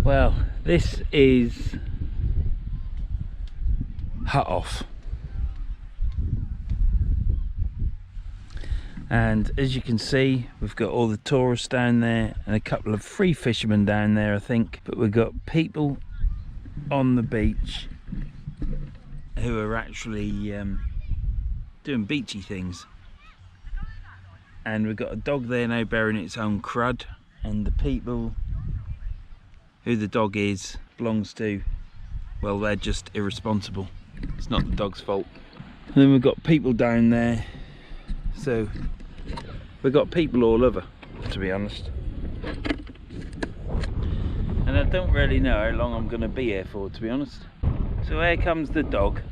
Well, this is Hutoft, and as you can see, we've got all the tourists down there and a couple of free fishermen down there, I think, but we've got people on the beach who are actually doing beachy things, and we've got a dog there now bearing its own crud, and the people who the dog belongs to, well, they're just irresponsible. It's not the dog's fault. And then we've got people down there, so we've got people all over, to be honest. And I don't really know how long I'm going to be here for, to be honest. So here comes the dog.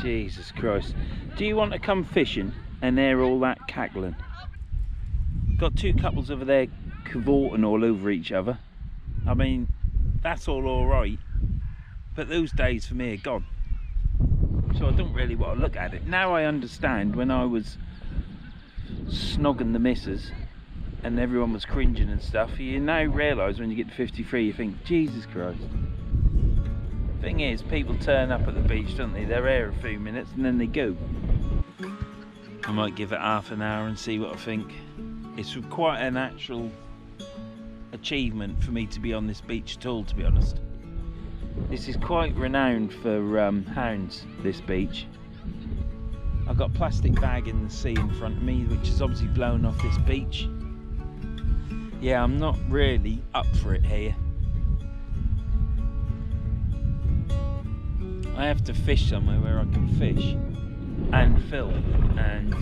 Jesus Christ. Do you want to come fishing and hear all that cackling? Got two couples over there cavorting all over each other. I mean, that's all alright, but those days for me are gone. So I don't really want to look at it. Now I understand when I was snogging the missus and everyone was cringing and stuff. You now realise when you get to 53, you think, Jesus Christ. Thing is, people turn up at the beach, don't they? They're here a few minutes and then they go. I might give it half an hour and see what I think. It's quite an actual achievement for me to be on this beach at all, to be honest. This is quite renowned for hounds, this beach. I've got a plastic bag in the sea in front of me, which is obviously blown off this beach. Yeah, I'm not really up for it here. I have to fish somewhere where I can fish and film, and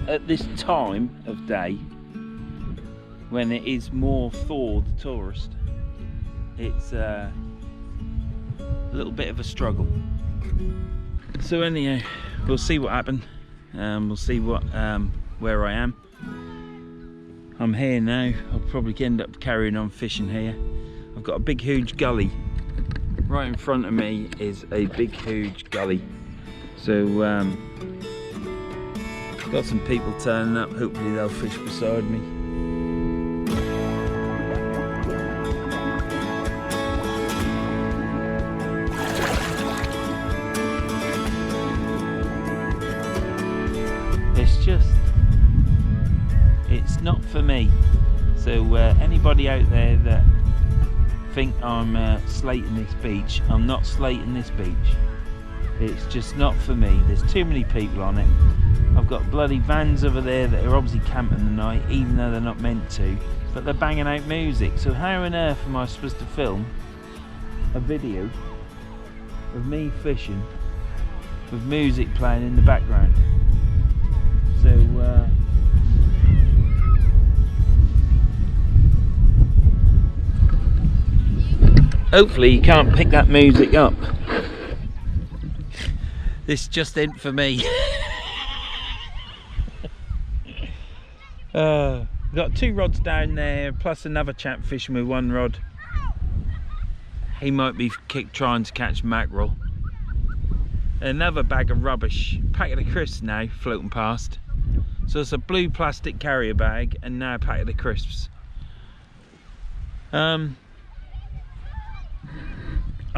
at this time of day, when it is more for the tourist, it's a little bit of a struggle. So anyhow, we'll see what happens. We'll see what where I am. I'm here now. I'll probably end up carrying on fishing here. I've got a big huge gully. Right in front of me is a big huge gully. So got some people turning up. Hopefully they'll fish beside me. It's not for me. So anybody out there that think I'm slating this beach, I'm not slating this beach. It's just not for me. There's too many people on it. I've got bloody vans over there that are obviously camping the night, even though they're not meant to, but they're banging out music. So how on earth am I supposed to film a video of me fishing with music playing in the background? So hopefully you can't pick that music up. This just ain't for me. Got two rods down there, plus another chap fishing with one rod. He might be trying to catch mackerel. Another bag of rubbish, packet of crisps now floating past. So it's a blue plastic carrier bag and now a packet of crisps. I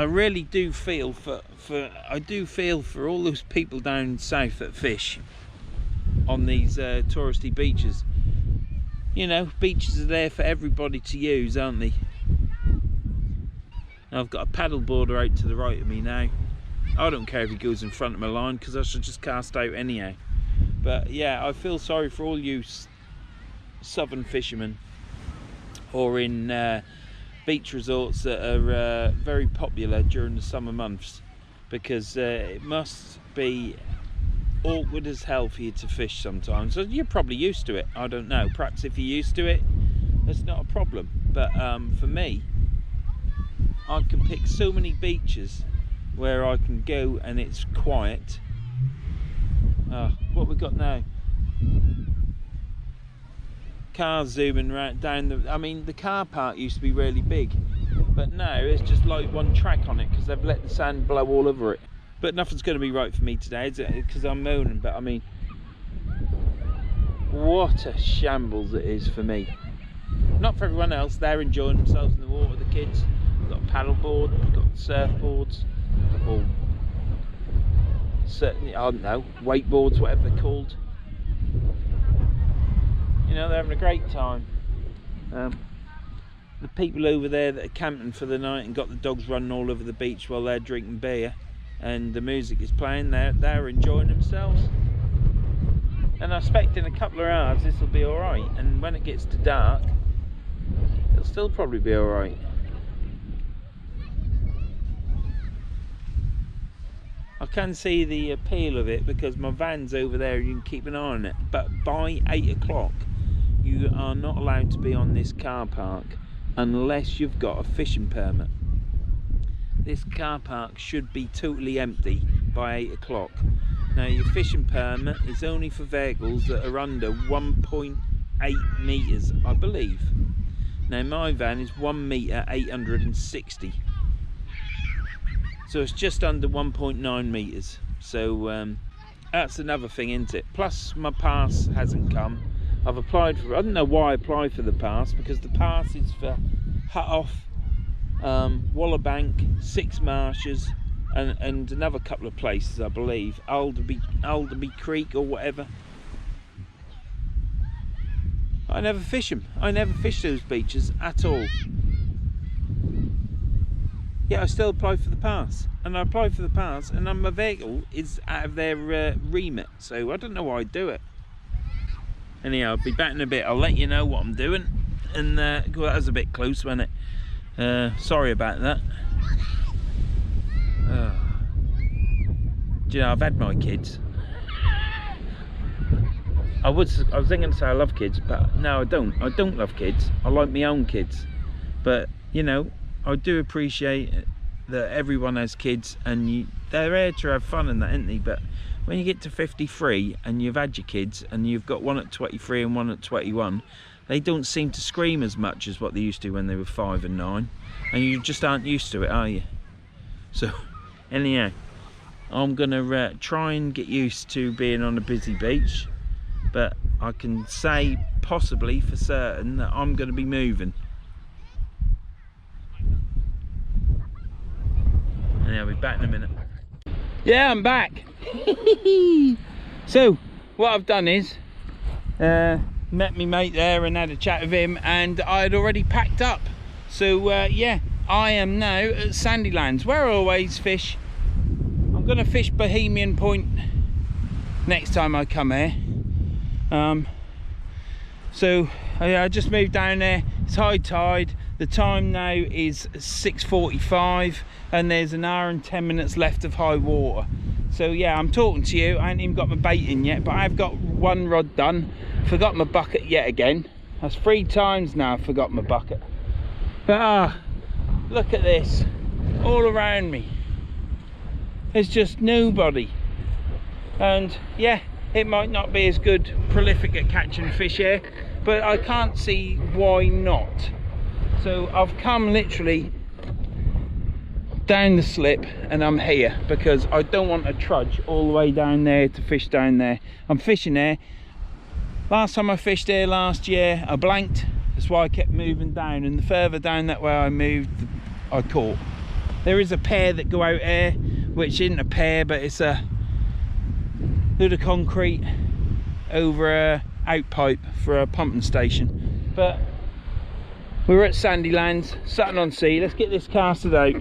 really do feel for all those people down south that fish on these touristy beaches. You know, beaches are there for everybody to use, aren't they? I've got a paddle boarder out to the right of me now. I don't care if he goes in front of my line because I should just cast out anyhow. But yeah, I feel sorry for all you southern fishermen or in beach resorts that are very popular during the summer months, because it must be awkward as hell for you to fish sometimes. So you're probably used to it, I don't know. Perhaps if you're used to it, that's not a problem. But for me, I can pick so many beaches where I can go and it's quiet. What we got now? Cars zooming right down the... I mean, the car park used to be really big, but now it's just like one track on it because they've let the sand blow all over it. But nothing's going to be right for me today, is it? Because I'm moaning, but I mean, what a shambles it is for me. not for everyone else. They're enjoying themselves in the water, the kids. We've got a paddleboard, we've got surfboards, or certainly, I don't know, wakeboards, whatever they're called. You know, they're having a great time. The people over there that are camping for the night and got the dogs running all over the beach while they're drinking beer and the music is playing, they're enjoying themselves. And I expect in a couple of hours this will be alright, and when it gets to dark it'll still probably be alright. I can see the appeal of it because my van's over there and you can keep an eye on it, but by 8 o'clock you are not allowed to be on this car park unless you've got a fishing permit. This car park should be totally empty by 8 o'clock. Now your fishing permit is only for vehicles that are under 1.8 metres, I believe. Now my van is 1 metre 860. So it's just under 1.9 metres. So that's another thing, isn't it? Plus my pass hasn't come. I've applied for, I don't know why I applied for the pass, because the pass is for Hutoft, Wallerbank, Six Marshes, and another couple of places, I believe, Alderby Creek or whatever. I never fish them. I never fish those beaches at all. Yeah, I still apply for the pass, and I applied for the pass, and my vehicle is out of their remit, so I don't know why I do it. Anyhow, I'll be back in a bit. I'll let you know what I'm doing. And well, that was a bit close, wasn't it? Sorry about that. Do you know, I've had my kids. I was thinking to say I love kids, but no, I don't. I don't love kids. I like my own kids. But you know, I do appreciate that everyone has kids, and they're here to have fun and that, aren't they? But when you get to 53 and you've had your kids and you've got one at 23 and one at 21, they don't seem to scream as much as what they used to when they were 5 and 9, and you just aren't used to it, are you? So anyhow, I'm gonna try and get used to being on a busy beach, but I can say possibly for certain that I'm going to be moving. And I'll be back in a minute. Yeah, I'm back. So what I've done is met my mate there and had a chat with him, and I had already packed up. So yeah, I am now at Sandilands, where I always fish. I'm going to fish Bohemian Point next time I come here. So I just moved down there. It's high tide. The time now is 6:45 and there's an hour and 10 minutes left of high water. So yeah, I'm talking to you. I ain't even got my bait in yet, but I've got one rod done. Forgot my bucket yet again. That's 3 times now I forgot my bucket. But look at this, all around me. There's just nobody. And yeah, it might not be as good prolific at catching fish here, but I can't see why not. So I've come literally down the slip and I'm here because I don't want to trudge all the way down there to fish down there. I'm fishing there. Last time I fished there last year, I blanked. That's why I kept moving down, and the further down that way I moved, I caught. There is a pair that go out here, which isn't a pair, but it's a load of concrete over a outpipe for a pumping station. But we're at Sandilands, Sutton on Sea. Let's get this casted out.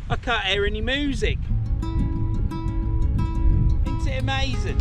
I can't hear any music. Isn't it amazing?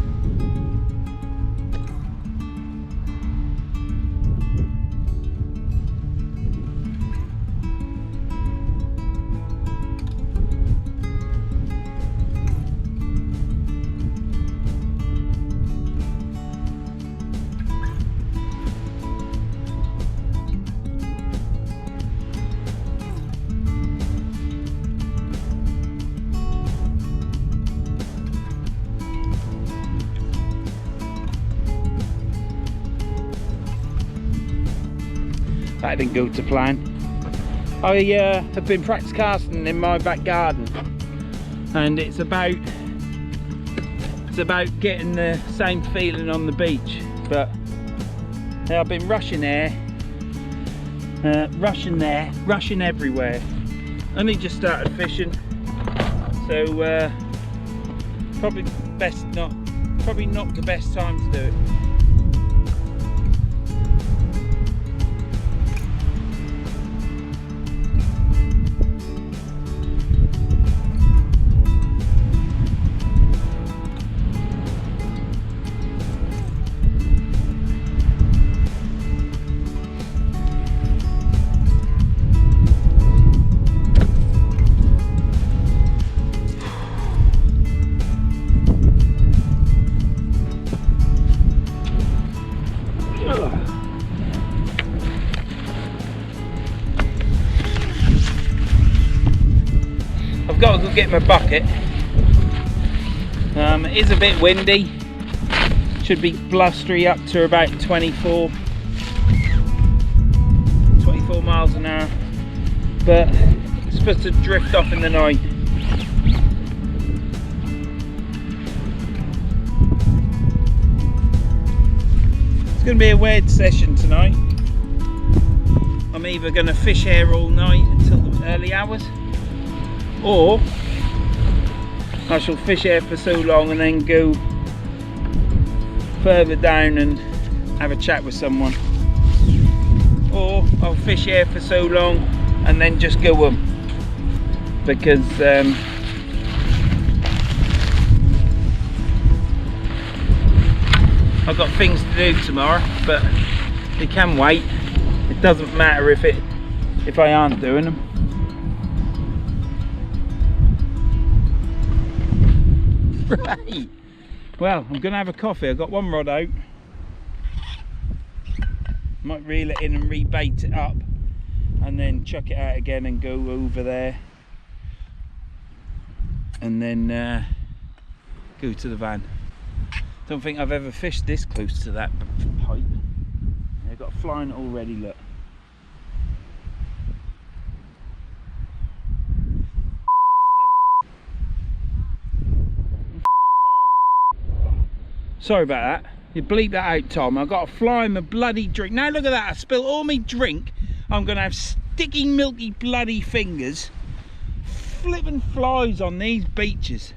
That didn't go to plan. I have been practice casting in my back garden, and it's about getting the same feeling on the beach. But yeah, I've been rushing there, rushing everywhere. Only just started fishing, so probably not the best time to do it. I've got to go get my bucket. It is a bit windy. Should be blustery up to about 24 miles an hour, but it's supposed to drift off in the night. It's going to be a weird session tonight. I'm either going to fish here all night until the early hours, or I shall fish here for so long and then go further down and have a chat with someone, or I'll fish here for so long and then just go home, because I've got things to do tomorrow, but they can wait. It doesn't matter if I aren't doing them. Right, well, I'm going to have a coffee. I've got one rod out. Might reel it in and rebait it up, and then chuck it out again and go over there, and then go to the van. Don't think I've ever fished this close to that pipe. I've got a flying already, look. Sorry about that. You bleep that out, Tom. I've got to fly my bloody drink. Now look at that. I spilled all my drink. I'm going to have sticky, milky, bloody fingers. Flipping flies on these beaches.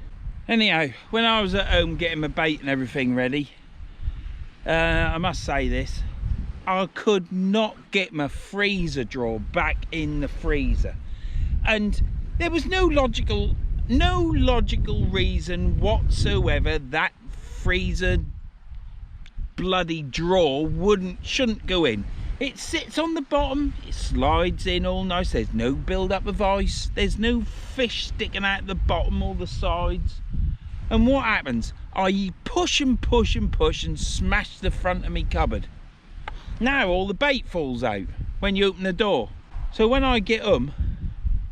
Anyhow, when I was at home getting my bait and everything ready, I must say this. I could not get my freezer drawer back in the freezer. And there was no logical reason whatsoever that freezer bloody drawer shouldn't go in. It sits on the bottom, it slides in all nice, there's no build up of ice, there's no fish sticking out the bottom or the sides. And what happens? I push and push and push and smash the front of me cupboard. Now all the bait falls out when you open the door. So when I get home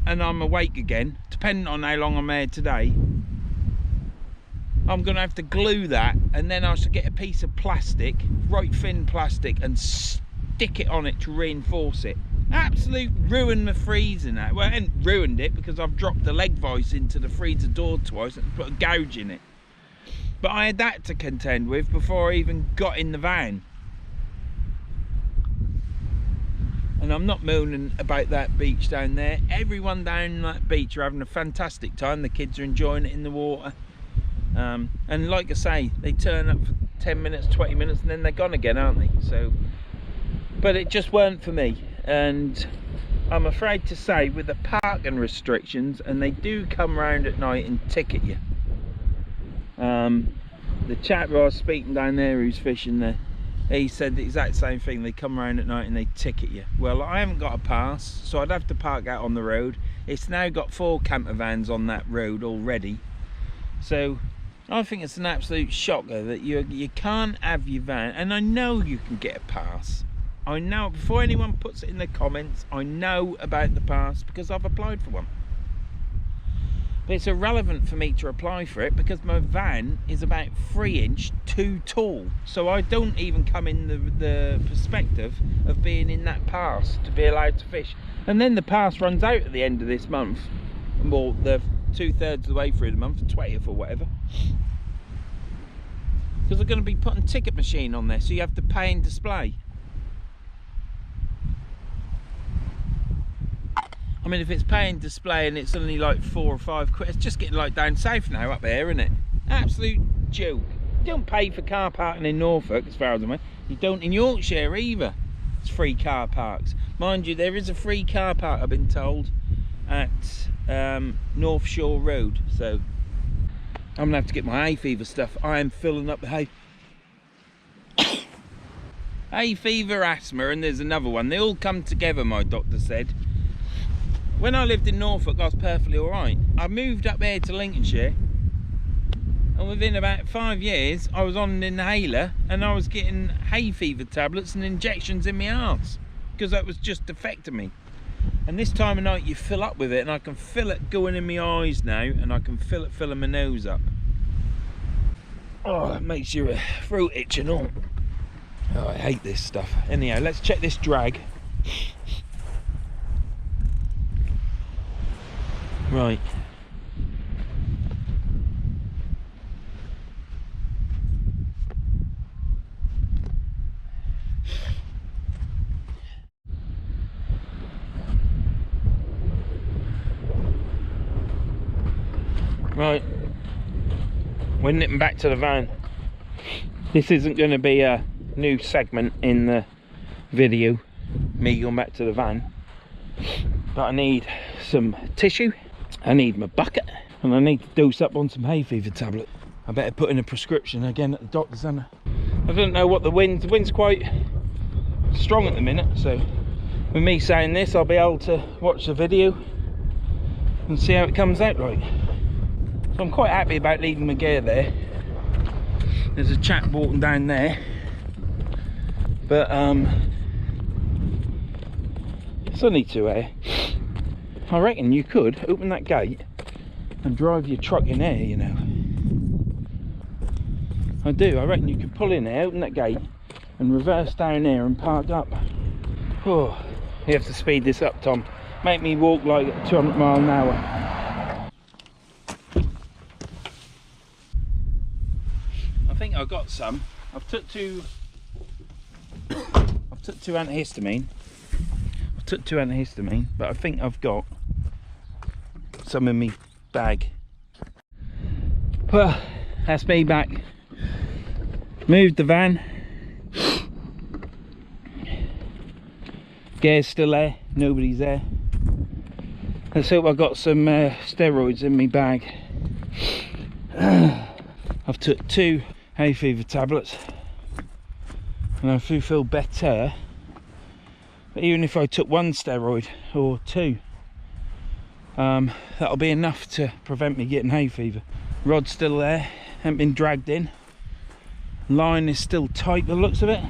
and I'm awake again, depending on how long I'm here today, I'm going to have to glue that, and then I should get a piece of plastic, right thin plastic, and stick it on it to reinforce it. Absolute ruin my freezer now. Well, I haven't ruined it because I've dropped the leg vise into the freezer door twice and put a gouge in it. But I had that to contend with before I even got in the van. And I'm not moaning about that beach down there. Everyone down that beach are having a fantastic time. The kids are enjoying it in the water. And like I say, they turn up for 10 minutes, 20 minutes, and then they're gone again, aren't they? So, but it just weren't for me. And I'm afraid to say, with the parking restrictions, and they do come round at night and ticket you. The chap who I was speaking down there who's fishing there, he said the exact same thing. They come round at night and they ticket you. Well, I haven't got a pass, so I'd have to park out on the road. It's now got 4 camper vans on that road already. So I think it's an absolute shocker that you can't have your van. And I know you can get a pass. I know, before anyone puts it in the comments, I know about the pass because I've applied for one. But it's irrelevant for me to apply for it because my van is about 3 inch too tall. So I don't even come in the perspective of being in that pass to be allowed to fish. And then the pass runs out at the end of this month. Well, the 2/3 of the way through the month, the 20th or whatever. Because they're going to be putting ticket machine on there, so you have to pay and display. I mean, if it's paying display and it's only like 4 or 5 quid, it's just getting like down south now up there, isn't it? Absolute joke. You don't pay for car parking in Norfolk, as far as I'm aware. You don't in Yorkshire either. It's free car parks. Mind you, there is a free car park, I've been told, at North Shore Road. So I'm gonna have to get my hay fever stuff. I am filling up the hay. Hay fever, asthma, and there's another one. They all come together, my doctor said. When I lived in Norfolk, I was perfectly alright. I moved up there to Lincolnshire, and within about 5 years, I was on an inhaler, and I was getting hay fever tablets and injections in my arse, because that was just affecting me. And this time of night, you fill up with it, and I can feel it going in my eyes now, and I can feel it filling my nose up. Oh, it makes your throat itch and all. Oh, I hate this stuff. Anyhow, let's check this drag. Right. Right. We're nipping back to the van. This isn't going to be a new segment in the video, me going back to the van. But I need some tissue. I need my bucket, and I need to dose up on some hay fever tablet. I better put in a prescription again at the doctor's, haven't I don't know what the wind's quite strong at the minute, so with me saying this, I'll be able to watch the video and see how it comes out like. So I'm quite happy about leaving my gear there. There's a chap walking down there, but it's only 2 air. I reckon you could open that gate and drive your truck in there, you know. I do. I reckon you could pull in there, open that gate and reverse down there and park up. Oh, you have to speed this up, Tom. Make me walk like 200 miles an hour. I think I got some. I've took two antihistamine. I took 2 antihistamine, but I think I've got some in me bag. Well, that's me back. Moved the van. Gear's still there, nobody's there. Let's hope I got some steroids in me bag. I've took 2 hay fever tablets, and I feel better. But even if I took 1 steroid or 2, that'll be enough to prevent me getting hay fever. Rod's still there, hasn't been dragged in. Line is still tight by the looks of it.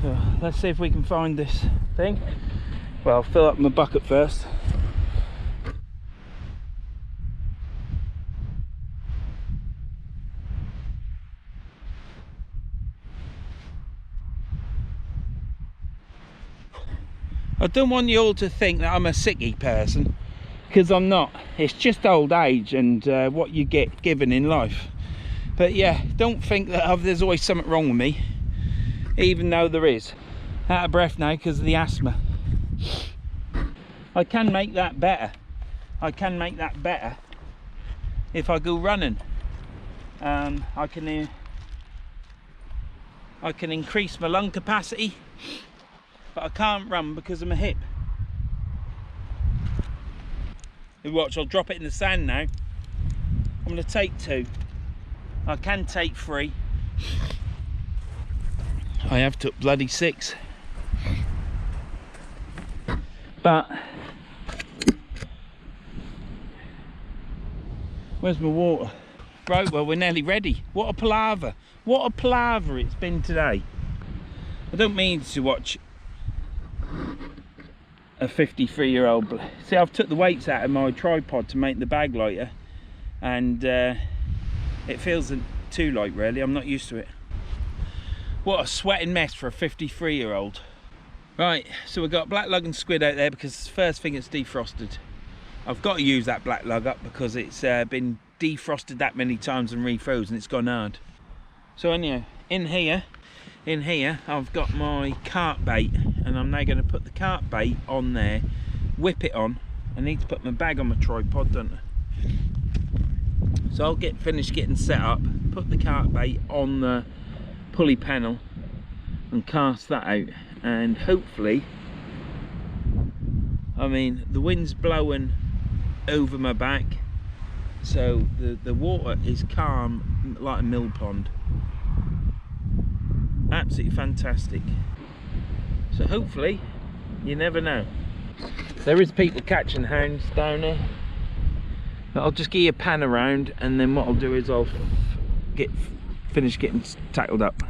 So let's see if we can find this thing. Well, I'll fill up my bucket first. I don't want you all to think that I'm a sicky person, because I'm not. It's just old age and what you get given in life. But yeah, don't think that there's always something wrong with me, even though there is. Out of breath now because of the asthma. I can make that better. I can make that better if I go running. I can increase my lung capacity, but I can't run because of my hip. You watch, I'll drop it in the sand now. I'm going to take 2. I can take 3. I have took bloody 6. But where's my water? Right, well, we're nearly ready. What a palaver. What a palaver it's been today. I don't mean to watch a 53-year-old. See, I've took the weights out of my tripod to make the bag lighter, and it feels too light really. I'm not used to it. What a sweating mess for a 53-year-old. Right, so we've got black lug and squid out there because it's the first thing it's defrosted. I've got to use that black lug up because it's been defrosted that many times and refrozen. It's gone hard. So anyhow, in here I've got my carp bait, and I'm now going to put the carp bait on there, whip it on. I need to put my bag on my tripod, don't I? So I'll finish getting set up, put the carp bait on the pulley panel and cast that out, and hopefully, I mean, the wind's blowing over my back, so the water is calm like a mill pond. Absolutely fantastic. So hopefully, you never know. There is people catching hounds down there. But I'll just give you a pan around, and then what I'll do is I'll finish getting tackled up.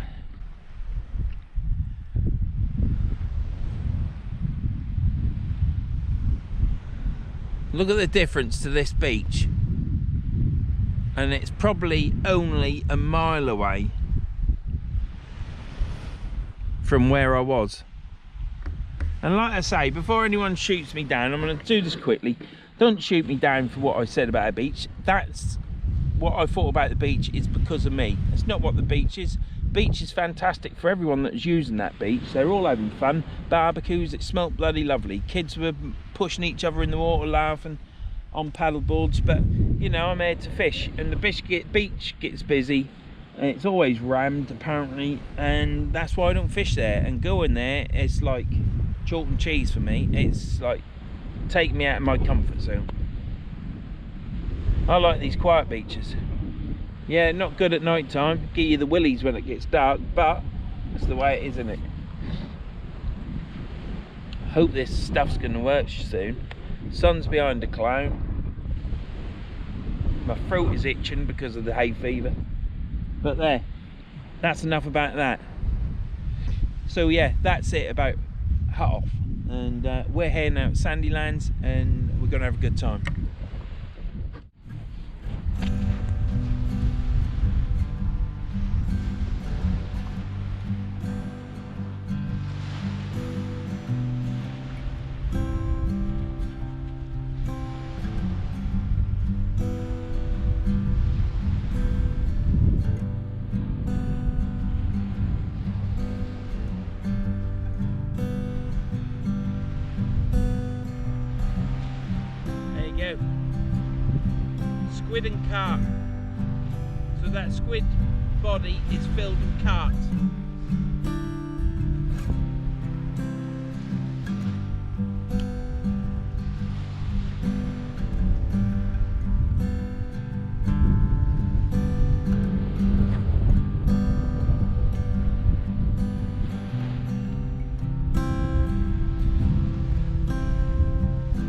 Look at the difference to this beach, and it's probably only a mile away from where I was. And like I say, before anyone shoots me down, I'm going to do this quickly. Don't shoot me down for what I said about a beach. That's what I thought about the beach is because of me. It's not what the beach is. Beach is fantastic for everyone that's using that beach. They're all having fun. Barbecues, it smelt bloody lovely. Kids were pushing each other in the water, laughing on paddle boards. But you know, I'm here to fish, and the beach gets busy, and it's always rammed apparently, and that's why I don't fish there. And going there, it's like chalk and cheese for me. It's like taking me out of my comfort zone. I like these quiet beaches. Yeah, not good at night time, give you the willies when it gets dark, but that's the way it is, isn't it? Hope this stuff's going to work soon. Sun's behind a cloud. My throat is itching because of the hay fever. But there, that's enough about that. So yeah, that's it about Hutoft. And we're here now at Sandilands, and we're going to have a good time. Squid and carp. So that squid body is filled with carp.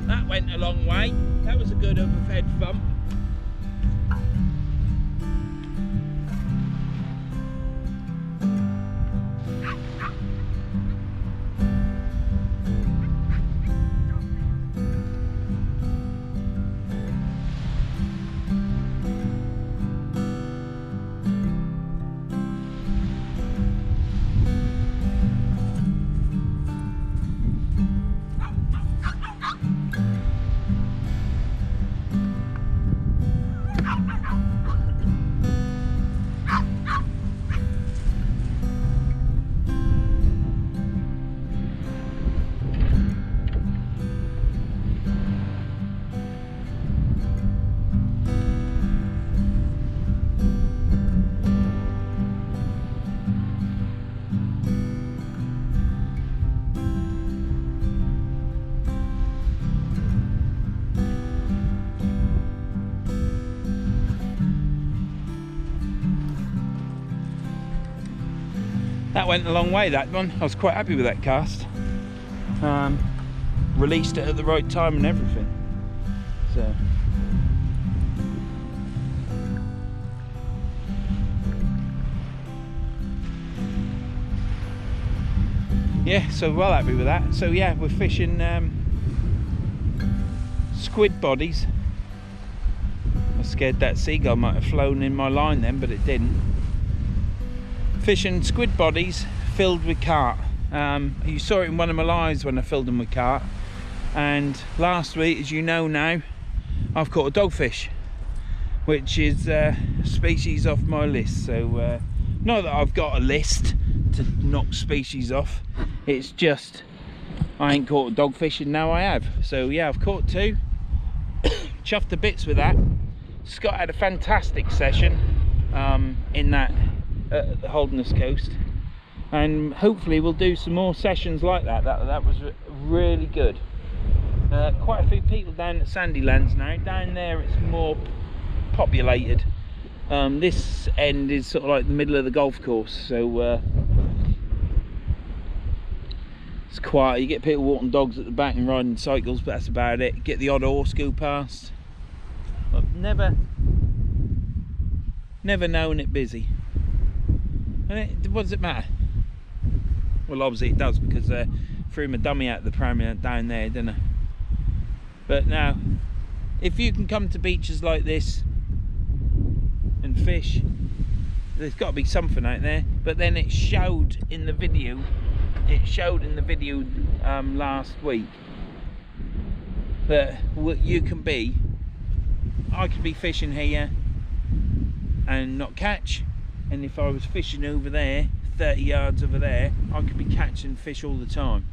That went a long way. That was a good overfed thump. That went a long way, that one. I was quite happy with that cast. Released it at the right time and everything. So yeah, so well happy with that. So yeah, we're fishing squid bodies. I was scared that seagull might have flown in my line then, but it didn't. Fishing squid bodies filled with carp. You saw it in one of my lives when I filled them with carp. And last week, as you know now, I've caught a dogfish, which is a species off my list. So not that I've got a list to knock species off, it's just I ain't caught a dogfish and now I have. So yeah, I've caught two. Chuffed to bits with that. Scott had a fantastic session in that at the Holderness Coast, and hopefully we'll do some more sessions like that. That was really good. Quite a few people down at Sandilands now. Down there it's more populated. This end is sort of like the middle of the golf course, so it's quiet. You get people walking dogs at the back and riding cycles, but that's about it. Get the odd horse go past. I've never known it busy. And what does it matter? Well, obviously it does, because threw my dummy out of the pram down there, didn't I? But now, if you can come to beaches like this and fish, there's got to be something out there. But then it showed in the video. It showed in the video last week that you can be. I could be fishing here and not catch, and if I was fishing over there, 30 yards over there, I could be catching fish all the time.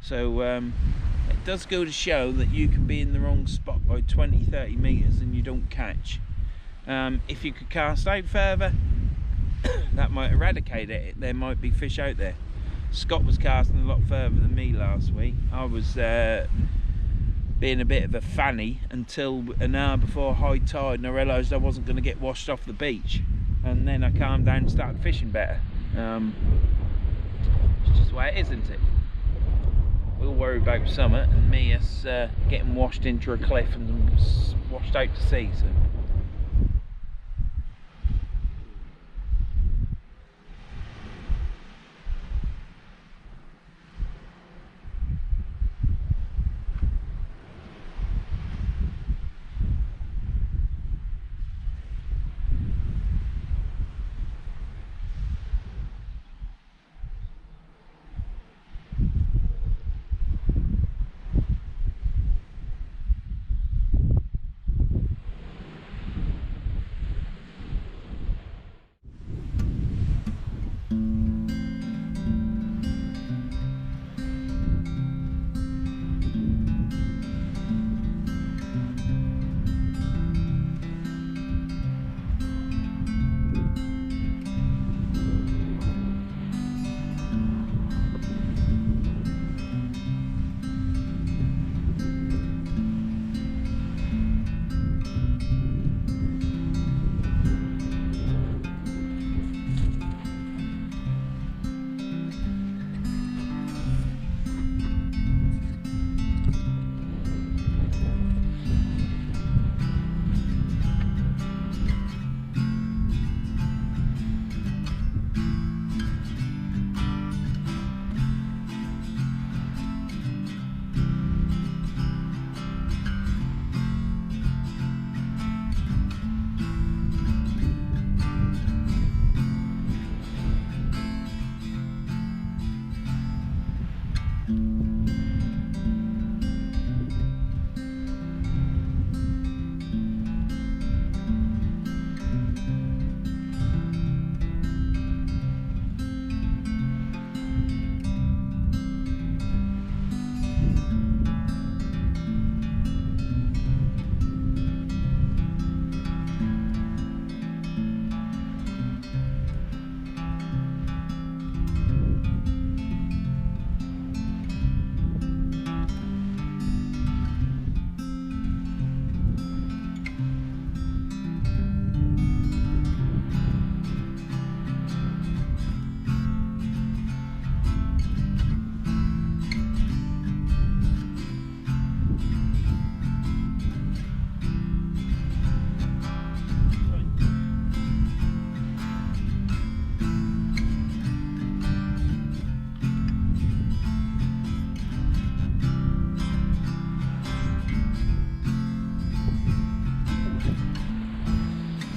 So it does go to show that you can be in the wrong spot by 20-30 meters and you don't catch. If you could cast out further, that might eradicate it. There might be fish out there. Scott was casting a lot further than me last week. I was being a bit of a fanny until an hour before high tide, and I realised I wasn't going to get washed off the beach, and then I calmed down and started fishing better. It's just the way it is, isn't it? We'll worry about summer, and me as getting washed into a cliff and washed out to sea. So.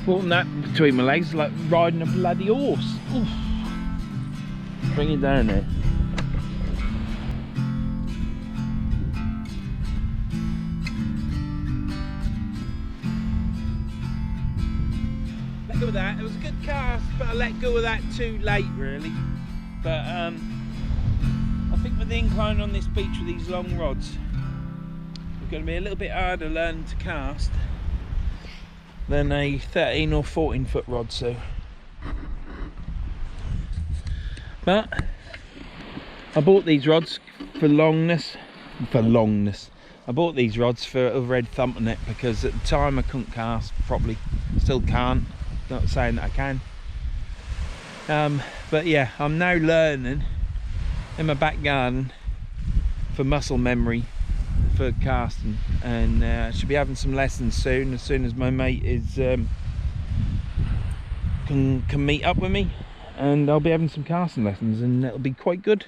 Putting that between my legs like riding a bloody horse. Oof. Bring it down there. Let go of that. It was a good cast, but I let go of that too late, really. But I think with the incline on this beach with these long rods, it's going to be a little bit harder learning to cast than a 13 or 14 foot rod. So, but I bought these rods for longness. I bought these rods for overhead thumping it because at the time I couldn't cast properly. Still can't. Not saying that I can. But yeah, I'm now learning in my back garden for muscle memory for casting, and I should be having some lessons soon as my mate is can meet up with me, and I'll be having some casting lessons, and it'll be quite good.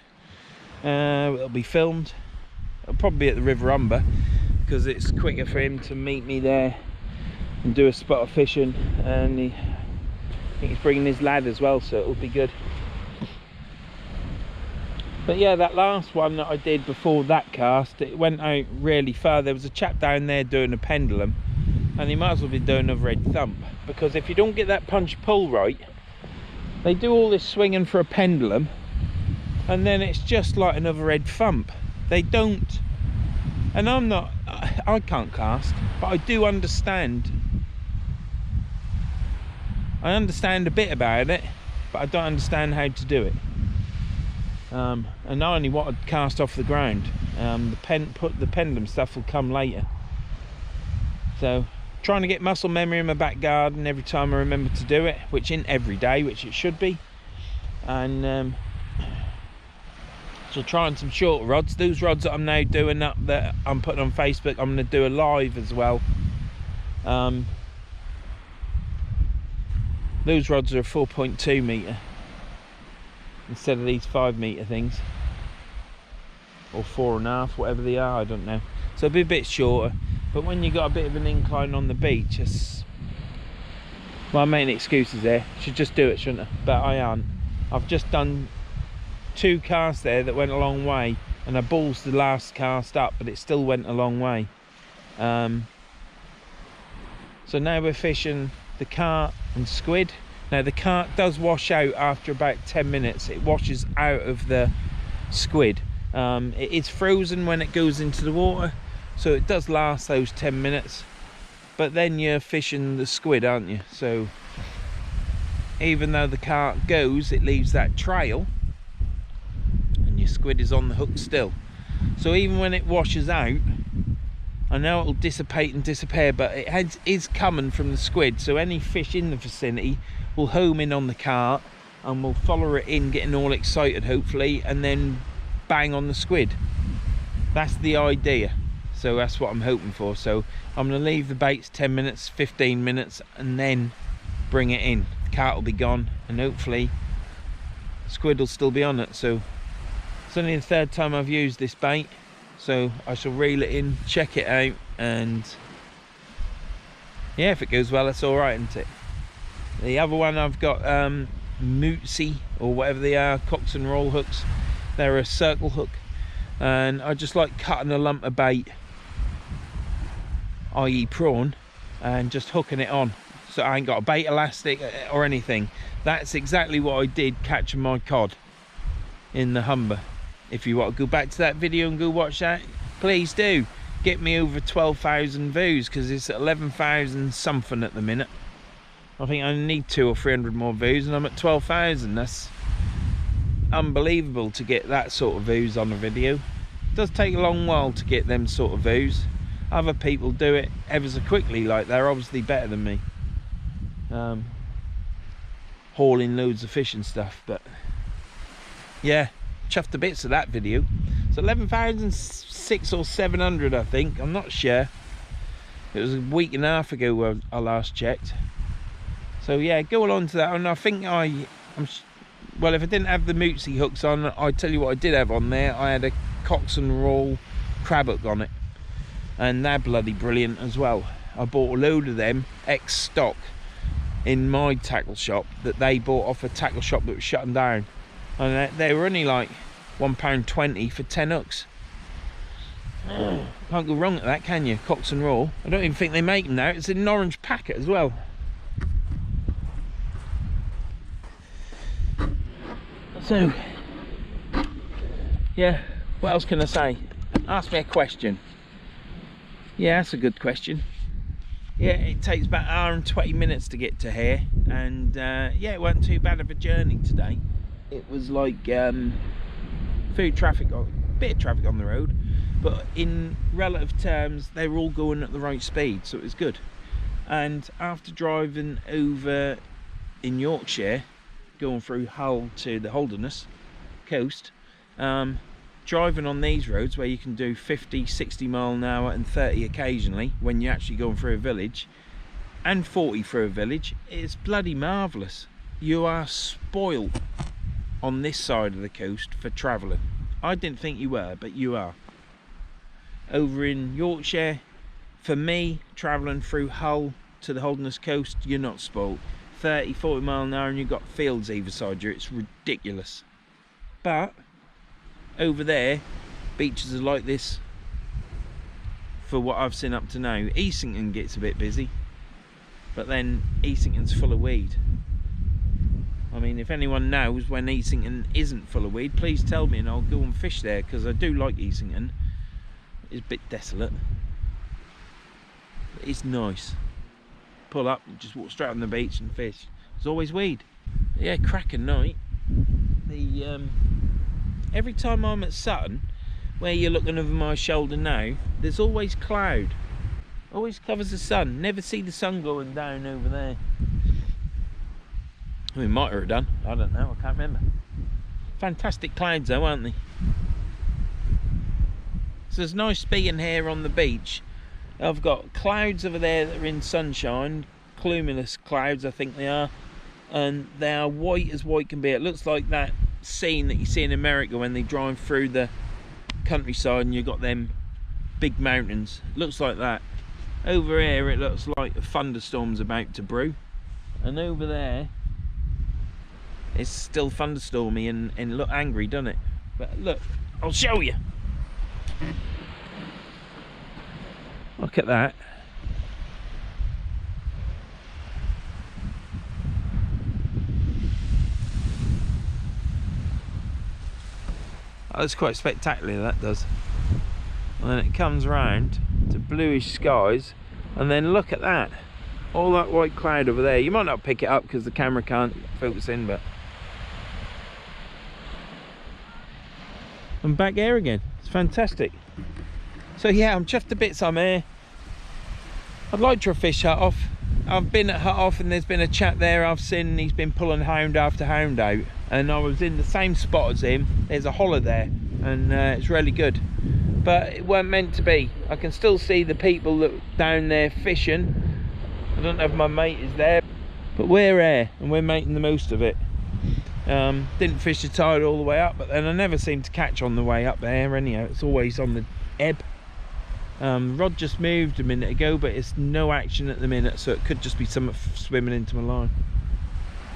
It'll be filmed. It'll probably be at the River Humber because it's quicker for him to meet me there and do a spot of fishing, and I think he's bringing his lad as well, so it'll be good. But yeah, that last one that I did before that cast, it went out really far. There was a chap down there doing a pendulum, and he might as well be doing overhead thump, because if you don't get that punch pull right, they do all this swinging for a pendulum and then it's just like an overhead thump. They don't, and I can't cast, but I do understand. I understand a bit about it, but I don't understand how to do it. And I only want to cast off the ground. The pendulum stuff will come later. So trying to get muscle memory in my back garden every time I remember to do it, which isn't every day, which it should be. And so trying some shorter rods. Those rods that I'm now doing up, that I'm putting on Facebook, I'm going to do a live as well. Those rods are a 4.2 metre instead of these 5 metre things, or 4.5, whatever they are, I don't know. So it'll be a bit shorter, but when you got a bit of an incline on the beach, it's, well, I'm making excuses there. Should just do it, shouldn't I? But I aren't. I've just done 2 casts there that went a long way, and I ballsed the last cast up, but it still went a long way. So now we're fishing the carp and squid. Now the carp does wash out after about 10 minutes. It washes out of the squid. It is frozen when it goes into the water, so it does last those 10 minutes. But then you're fishing the squid, aren't you? So even though the carp goes, it leaves that trail, and your squid is on the hook still. So even when it washes out, I know it'll dissipate and disappear, but it is coming from the squid. So any fish in the vicinity will home in on the carp and will follow it in, getting all excited hopefully, and then bang on the squid. That's the idea. So that's what I'm hoping for. So I'm going to leave the baits 10 minutes, 15 minutes, and then bring it in. The carp will be gone, and hopefully the squid will still be on it. So it's only the 3rd time I've used this bait, so I shall reel it in, check it out, and yeah, if it goes well, that's all right, isn't it? The other one I've got, Mootsy, or whatever they are, cocks and roll hooks. They're a circle hook, and I just like cutting a lump of bait, i.e. prawn, and just hooking it on. So I ain't got a bait elastic or anything. That's exactly what I did catching my cod in the Humber. If you want to go back to that video and go watch that, please do. Get me over 12,000 views, because it's at 11,000 something at the minute. I think I need 200 or 300 more views, and I'm at 12,000. That's unbelievable to get that sort of views on a video. It does take a long while to get them sort of views. Other people do it ever so quickly, like they're obviously better than me, hauling loads of fish and stuff. But yeah, chuffed to bits of that video. It's 11,600 or 700, I think. I'm not sure. It was a week and a half ago when I last checked. So yeah, go along to that. And I think well, if I didn't have the Mootsy hooks on, I tell you what I did have on there. I had a Cocks and Roll crab hook on it, and they're bloody brilliant as well. I bought a load of them ex-stock in my tackle shop that they bought off a tackle shop that was shutting down, and they were only like £1.20 for 10 hooks. Can't go wrong at that, can you? Cox and raw. I don't even think they make them now. It's in an orange packet as well. So yeah, what else can I say? Ask me a question. Yeah, that's a good question. Yeah, it takes about an hour and 20 minutes to get to here, and yeah, it wasn't too bad of a journey today. It was like food traffic, a bit of traffic on the road, but in relative terms they were all going at the right speed, so it was good. And after driving over in Yorkshire, going through Hull to the Holderness coast, driving on these roads where you can do 50, 60 mile an hour and 30 occasionally when you're actually going through a village, and 40 through a village, it's bloody marvellous. You are spoilt on this side of the coast for travelling. I didn't think you were, but you are. Over in Yorkshire, for me, travelling through Hull to the Holderness coast, you're not spoilt. 30, 40 mile an hour and you've got fields either side you. It's ridiculous. But over there, beaches are like this for what I've seen up to now. Easington gets a bit busy, but then Easington's full of weed. I mean, if anyone knows when Easington isn't full of weed, please tell me and I'll go and fish there, because I do like Easington. It's a bit desolate, but it's nice. Pull up and just walk straight on the beach and fish. There's always weed. Yeah, cracking night. Every time I'm at Sutton, where you're looking over my shoulder now, there's always cloud. Always covers the sun. Never see the sun going down over there. We might have done. I don't know. I can't remember. Fantastic clouds though, aren't they? So it's nice being here on the beach. I've got clouds over there that are in sunshine. Cumulus clouds, I think they are. And they are white as white can be. It looks like that scene that you see in America when they drive through the countryside and you've got them big mountains. It looks like that. Over here it looks like a thunderstorm's about to brew, and over there it's still thunderstormy and look angry, doesn't it? But look, I'll show you. Look at that. Oh, that's quite spectacular, that does. And then it comes round to bluish skies, and then look at that. All that white cloud over there. You might not pick it up because the camera can't focus in, but... I'm back here again. It's fantastic. So yeah, I'm chuffed to bits I'm here. I'd like to fish Hutoft. I've been at Hutoft and there's been a chap there I've seen, he's been pulling hound after hound out, and I was in the same spot as him. There's a holler there, and it's really good, but it weren't meant to be. I can still see the people that down there fishing. I don't know if my mate is there, but we're here and we're making the most of it. Didn't fish the tide all the way up, but then I never seem to catch on the way up there anyhow. It's always on the ebb. Rod just moved a minute ago, but it's no action at the minute, so it could just be something swimming into my line.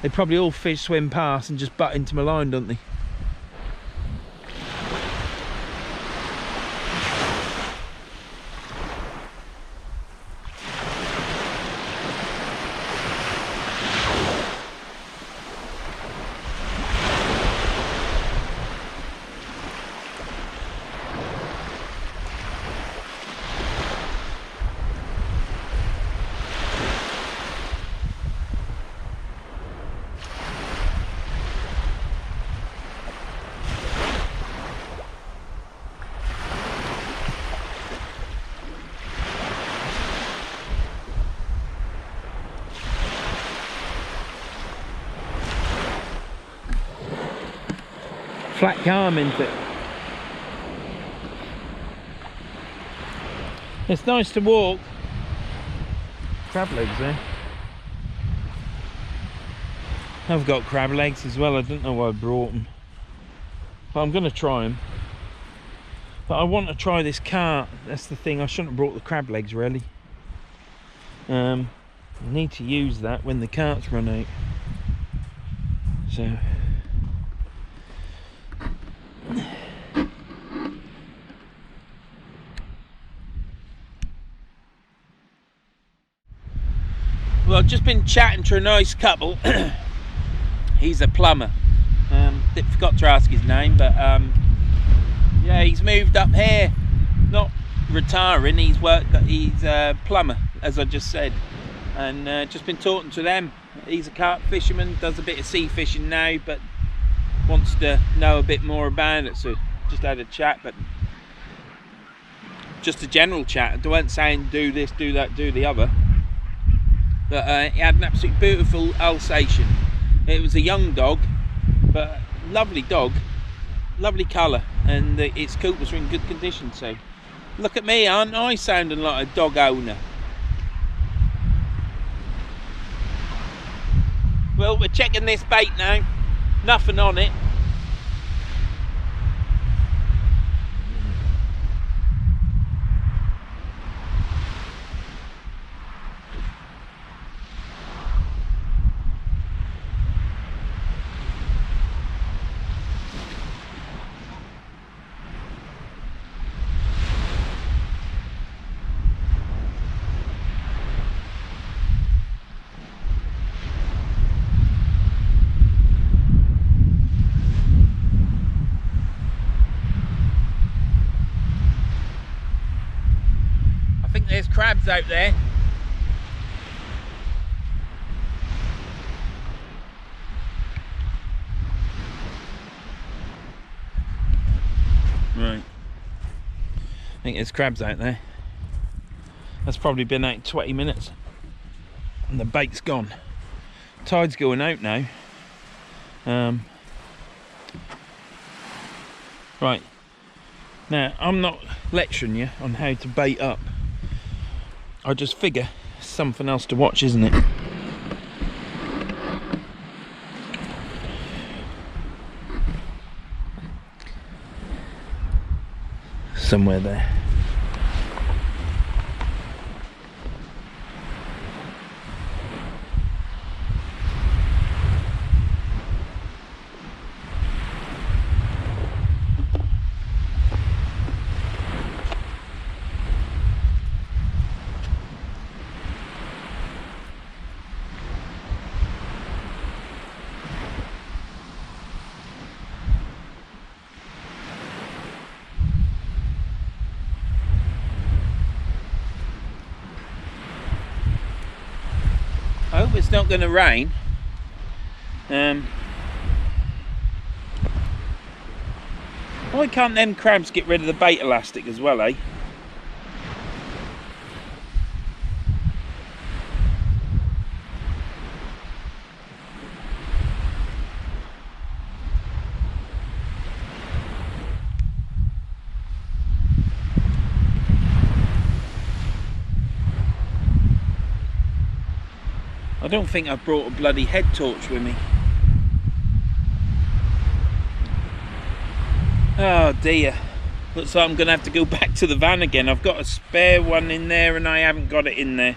They probably all fish swim past and just butt into my line, don't they? Flat calm, isn't it? It's nice to walk. Crab legs there. I've got crab legs as well. I don't know why I brought them, but I'm going to try them. But I want to try this cart. That's the thing. I shouldn't have brought the crab legs really. I need to use that when the carts run out. So well, I've just been chatting to a nice couple. He's a plumber. Forgot to ask his name, but yeah, he's moved up here, not retiring. He's a plumber, as I just said, and just been talking to them. He's a carp fisherman, does a bit of sea fishing now, but wants to know a bit more about it. So just had a chat, but just a general chat. I weren't saying do this, do that, do the other. But he had an absolutely beautiful Alsatian. It was a young dog, but lovely dog, lovely colour, and its coopers were in good condition. So look at me, aren't I sounding like a dog owner? Well, we're checking this bait now. Nothing on it. I think there's crabs out there. Right. I think there's crabs out there. That's probably been out 20 minutes. And the bait's gone. Tide's going out now. Right. Now, I'm not lecturing you on how to bait up. I just figure something else to watch, isn't it? Somewhere there. I hope it's not going to rain. Why can't them crabs get rid of the bait elastic as well, eh? I don't think I've brought a bloody head torch with me. Oh dear. Looks like I'm going to have to go back to the van again. I've got a spare one in there and I haven't got it in there.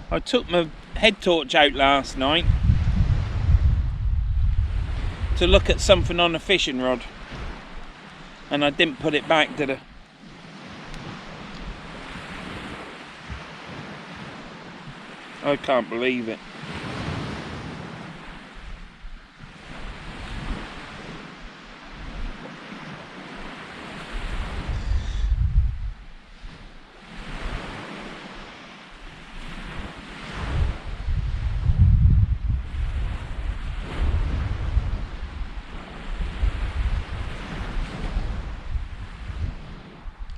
I took my head torch out last night to look at something on a fishing rod, and I didn't put it back, did I? I can't believe it.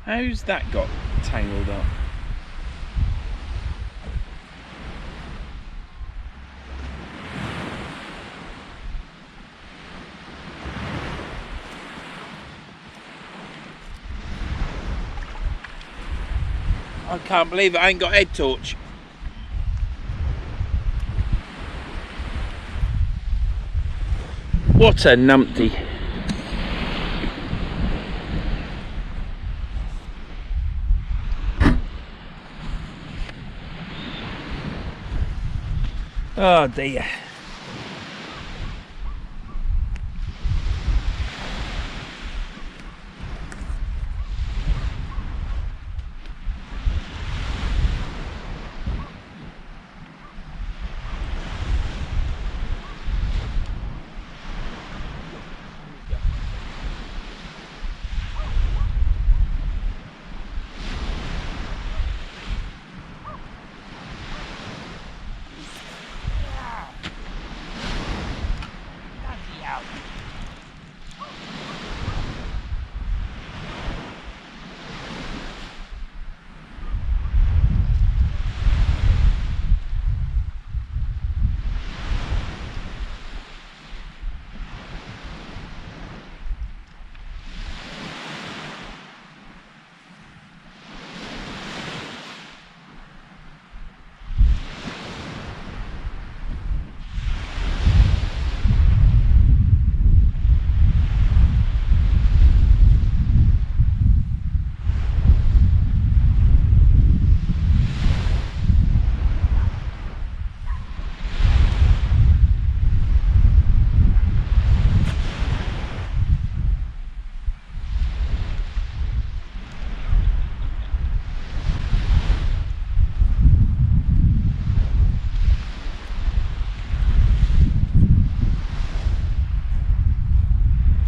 How's that got tangled up? I can't believe it, I ain't got head torch. What a numpty. Oh dear.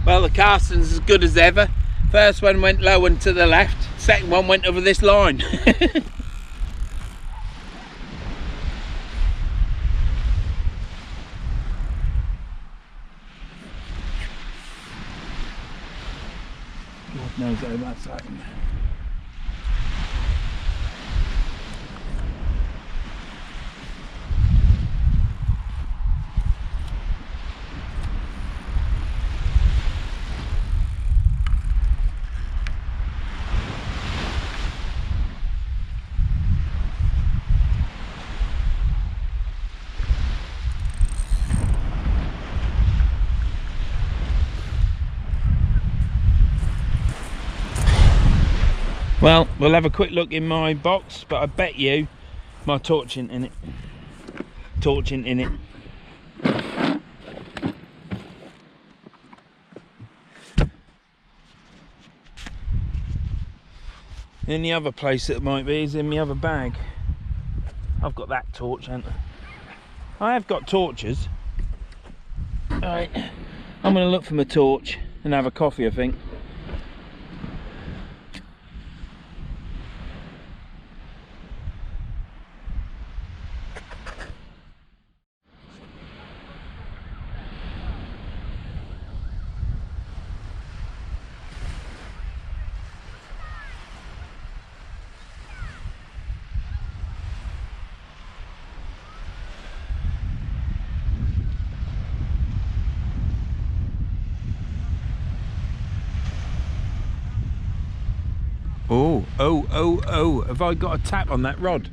Well, the casting's as good as ever. First one went low and to the left, second one went over this line. God knows how that's happened. Well, we'll have a quick look in my box, but I bet you my torch ain't in it. Torch ain't in it. In the other place that it might be is in my other bag. I've got that torch, haven't I? I have got torches. Alright, I'm going to look for my torch and have a coffee, I think. Oh, have I got a tap on that rod?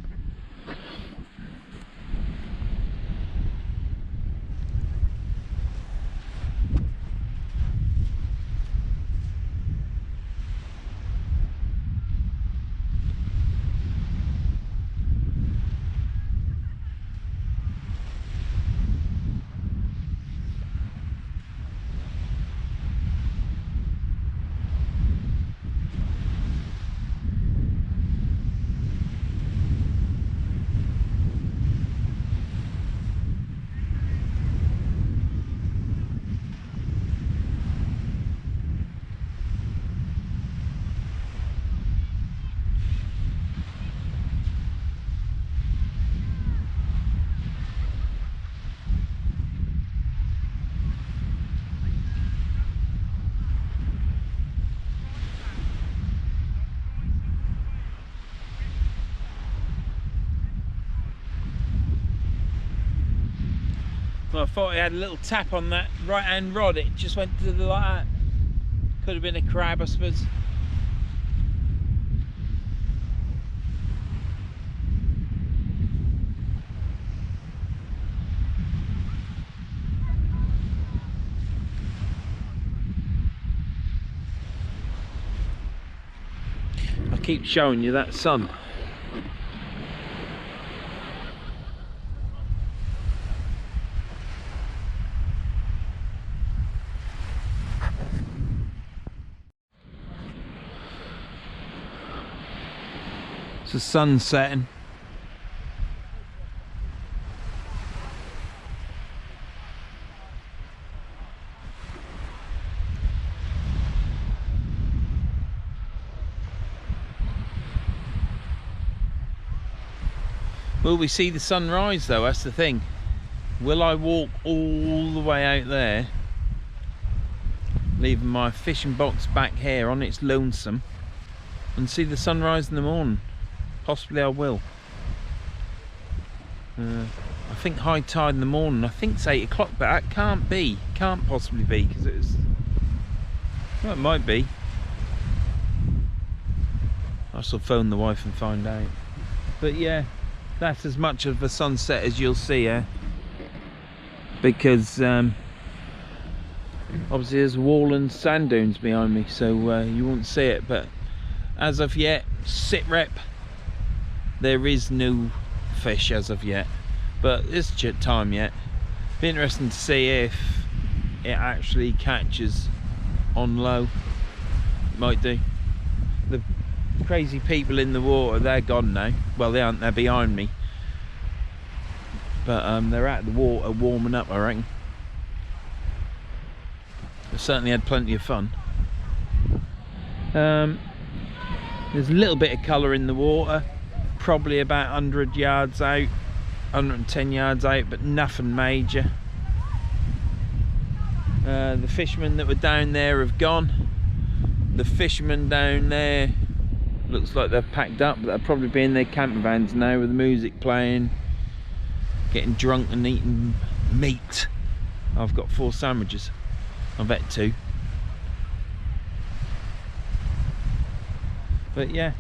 Well, I thought I had a little tap on that right hand rod, it just went to the like that. Could have been a crab, I suppose. keep showing you that sun. It's the sun setting. Will we see the sunrise though? That's the thing. Will I walk all the way out there, leaving my fishing box back here on its lonesome, and see the sunrise in the morning? Possibly I will. I think high tide in the morning, I think it's 8 o'clock, but that can't be. Can't possibly be, because it's... Well, it might be. I shall phone the wife and find out. But yeah, that's as much of a sunset as you'll see, eh? Because obviously there's a wall and sand dunes behind me, so you won't see it. But as of yet, sit rep, there is no fish as of yet. But it's time yet. Be interesting to see if it actually catches on low. It might do. The crazy people in the water, they're gone now. Well, they aren't, they're behind me. But they're at the water warming up, I reckon. They've certainly had plenty of fun. There's a little bit of colour in the water, probably about 100 yards out, 110 yards out, but nothing major. The fishermen that were down there have gone. The fishermen down there, looks like they've packed up, but they'll probably be in their camper vans now with the music playing, getting drunk and eating meat. I've got 4 sandwiches. I've had 2. But yeah.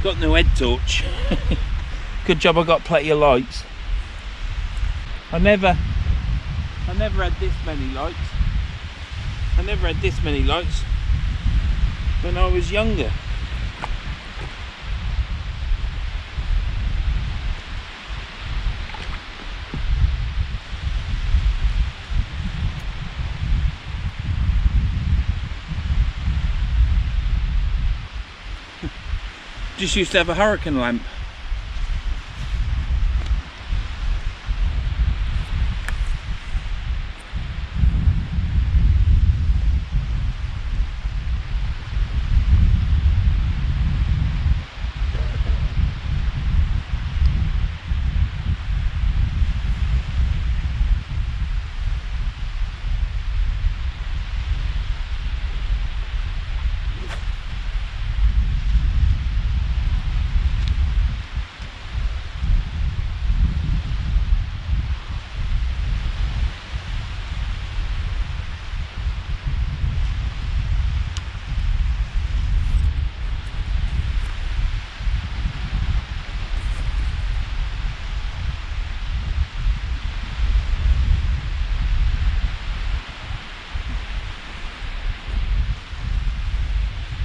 Got no head torch. Good job I got plenty of lights. I never had this many lights. I never had this many lights when I was younger. Just used to have a hurricane lamp.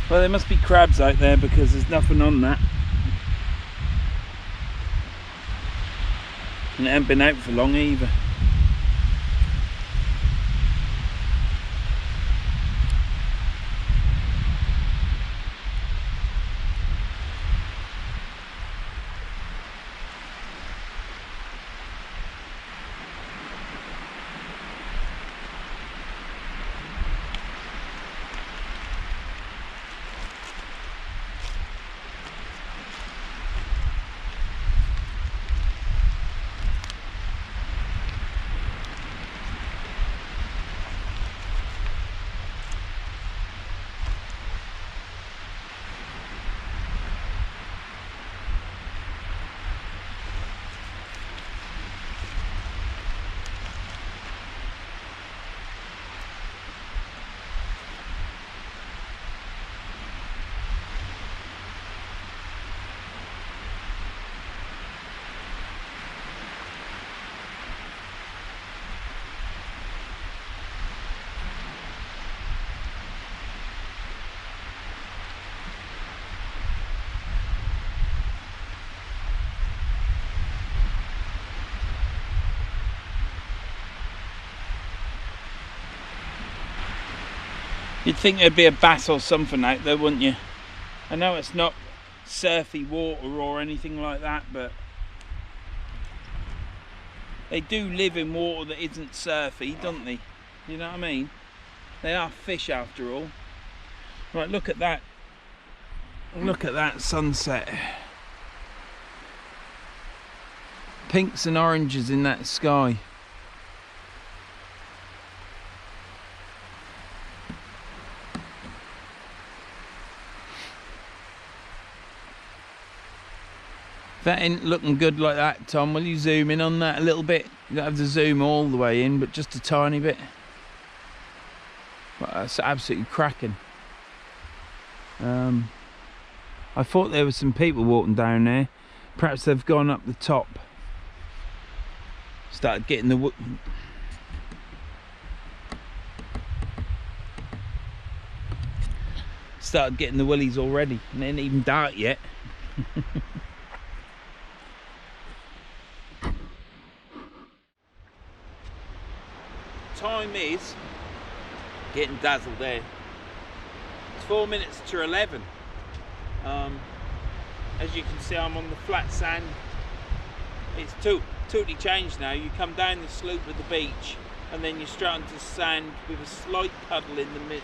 Well, there must be crabs out there because there's nothing on that. And it hasn't been out for long either. You'd think there'd be a bass or something out there, wouldn't you? I know it's not surfy water or anything like that, but they do live in water that isn't surfy, don't they? You know what I mean? They are fish after all. Right, look at that. Look at that sunset. Pinks and oranges in that sky. That ain't looking good like that, Tom. Will you zoom in on that a little bit? You don't have to zoom all the way in, but just a tiny bit. Well, that's absolutely cracking. I thought there were some people walking down there. Perhaps they've gone up the top. Started getting the willies already, and it ain't even dark yet. Time is getting dazzled there. It's 4 minutes to 11. As you can see, I'm on the flat sand. It's totally changed now. You come down the slope of the beach and then you're straight onto sand with a slight puddle in the mid,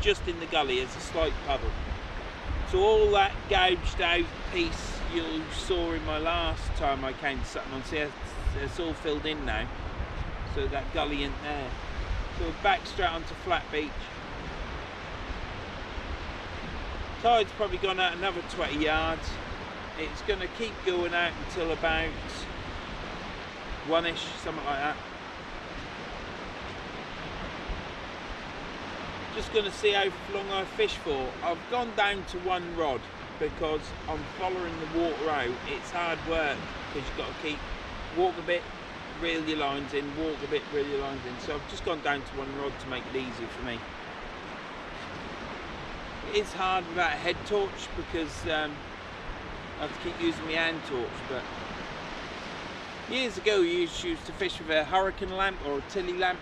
just in the gully. There's a slight puddle. So all that gouged out piece you saw in my last time I came to Sutton, see it's all filled in now. So that gully isn't there. So we're back straight onto flat beach. Tide's probably gone out another 20 yards. It's going to keep going out until about 1ish, something like that. Just going to see how long I fish for. I've gone down to 1 rod. because I'm following the water out. It's hard work because you've got to walk a bit, reel your lines in, walk a bit, reel your lines in. So I've just gone down to one rod to make it easier for me. It's hard without a head torch because I have to keep using my hand torch. But years ago you used to fish with a hurricane lamp or a tilly lamp,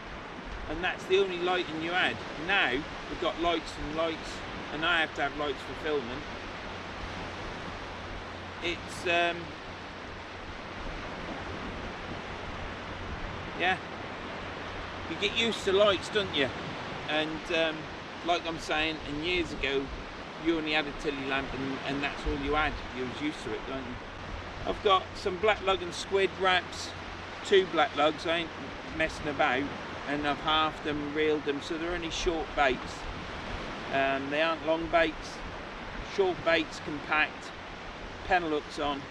and that's the only lighting you had. Now we've got lights and lights, and I have to have lights for filming. It's yeah, you get used to lights, don't you? And like I'm saying, and years ago you only had a tilly lamp, and that's all you had. You was used to it, don't you? I've got some black lug and squid wraps, 2 black lugs. I ain't messing about, and I've halved them, reeled them, so they're only short baits. They aren't long baits, short baits, compact, pennel hooks on,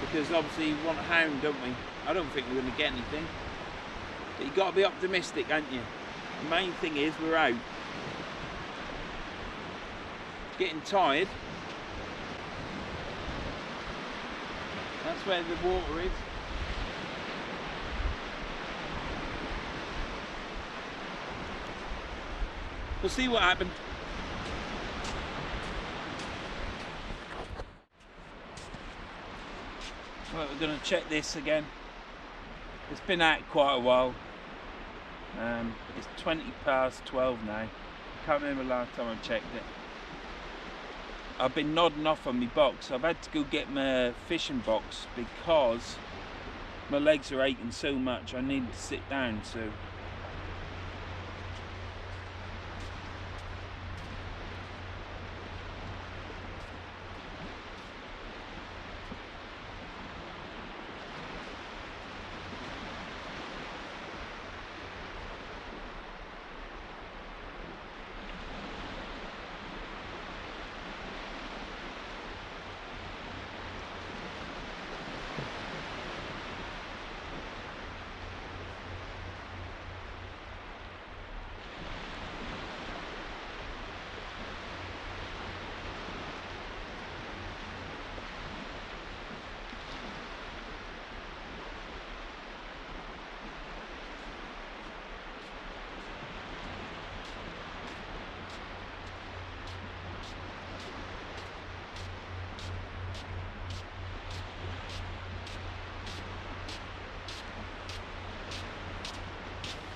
because obviously we want a hound, don't we? I don't think we're going to get anything, but you've got to be optimistic, haven't you? The main thing is we're out. Getting tired. That's where the water is. We'll see what happened. Well, we're going to check this again. It's been out quite a while. It's 20 past 12 now. I can't remember the last time I checked it. I've been nodding off on my box. I've had to go get my fishing box because my legs are aching so much. I need to sit down, so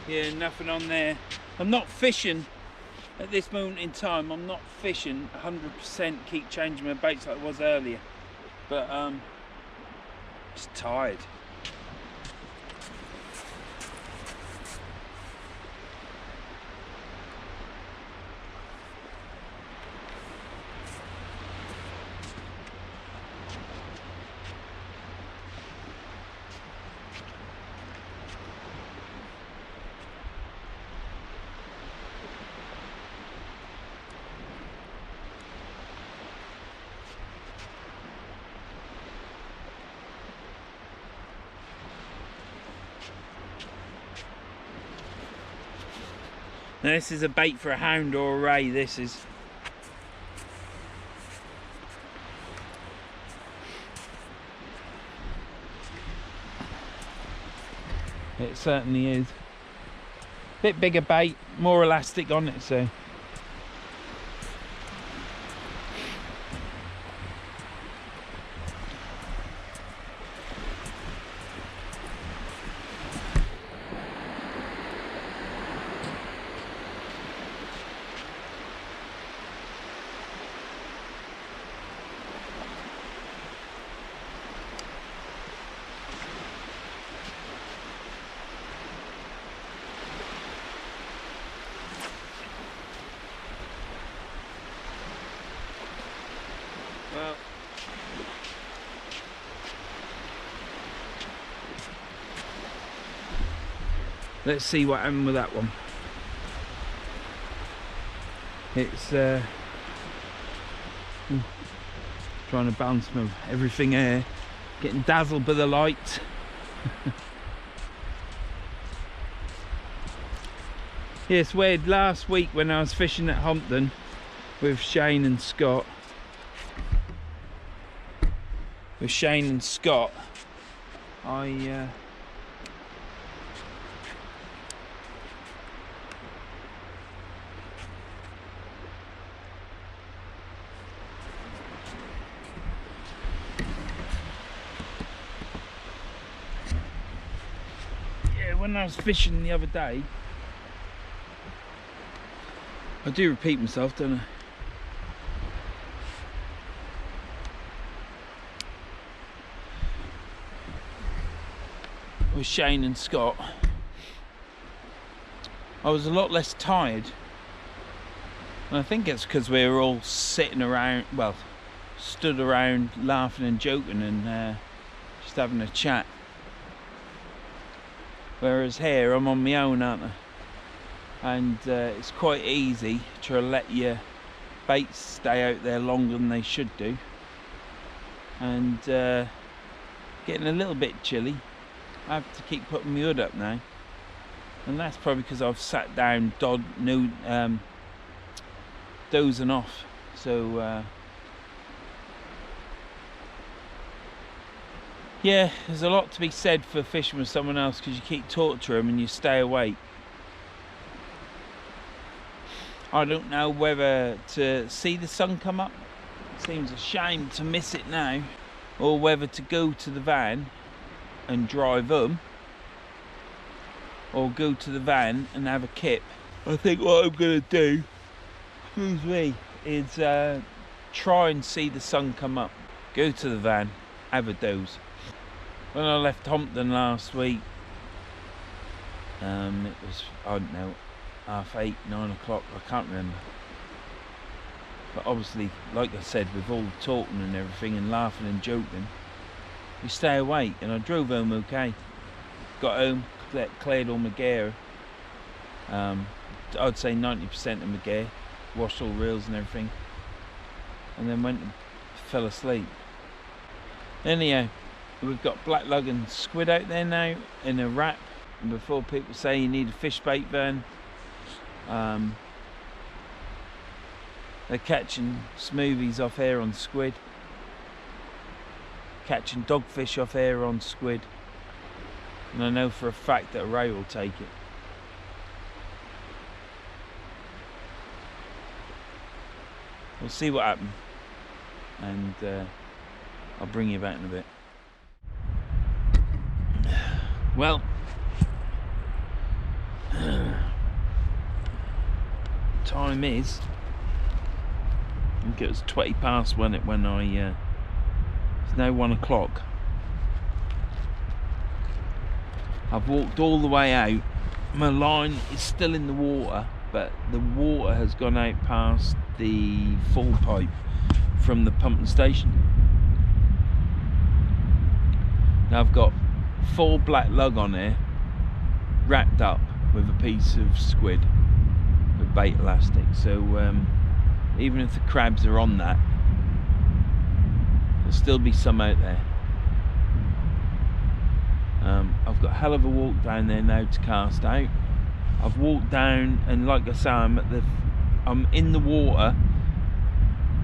yeah, nothing on there. I'm not fishing at this moment in time. I'm not fishing 100%, keep changing my baits like I was earlier, but just tired. Now this is a bait for a hound or a ray, this is. It certainly is. Bit bigger bait, more elastic on it, so. Well, let's see what happened with that one. It's trying to bounce from everything here, getting dazzled by the light. Yeah, it's weird. Last week when I was fishing at Humpton with Shane and Scott, with Shane and Scott, when I was fishing the other day, I do repeat myself, don't I? With Shane and Scott, I was a lot less tired, and I think it's because we were all sitting around, well, stood around laughing and joking and just having a chat. Whereas here I'm on my own, aren't I? And it's quite easy to let your baits stay out there longer than they should do, and getting a little bit chilly. I have to keep putting my hood up now, and that's probably because I've sat down dozing off. So yeah, there's a lot to be said for fishing with someone else, because you keep talking to them and you stay awake. I don't know whether to see the sun come up, it seems a shame to miss it now, or whether to go to the van and drive home, or go to the van and have a kip. I think what I'm going to do, excuse me, is try and see the sun come up, go to the van, have a doze. When I left Hompton last week, it was, I don't know, 8:30, 9 o'clock, I can't remember. But obviously, like I said, with all the talking and everything and laughing and joking, you stay awake, and I drove home okay. Got home, cleared all my gear. I'd say 90% of my gear, washed all reels and everything, and then went and fell asleep. Anyhow, we've got black lug and squid out there now in a wrap, and before people say you need a fish bait van, they're catching smoothies off here on squid, catching dogfish off here on squid, and I know for a fact that a ray will take it. We'll see what happens, and I'll bring you back in a bit. Well, time is, I think it was 20 past when it's now 1 o'clock. I've walked all the way out. My line is still in the water, but the water has gone out past the full pipe from the pumping station. Now I've got 4 black lug on here, wrapped up with a piece of squid with bait elastic, so even if the crabs are on that, there'll still be some out there. I've got a hell of a walk down there now to cast out. I've walked down, and like I say, I'm in the water,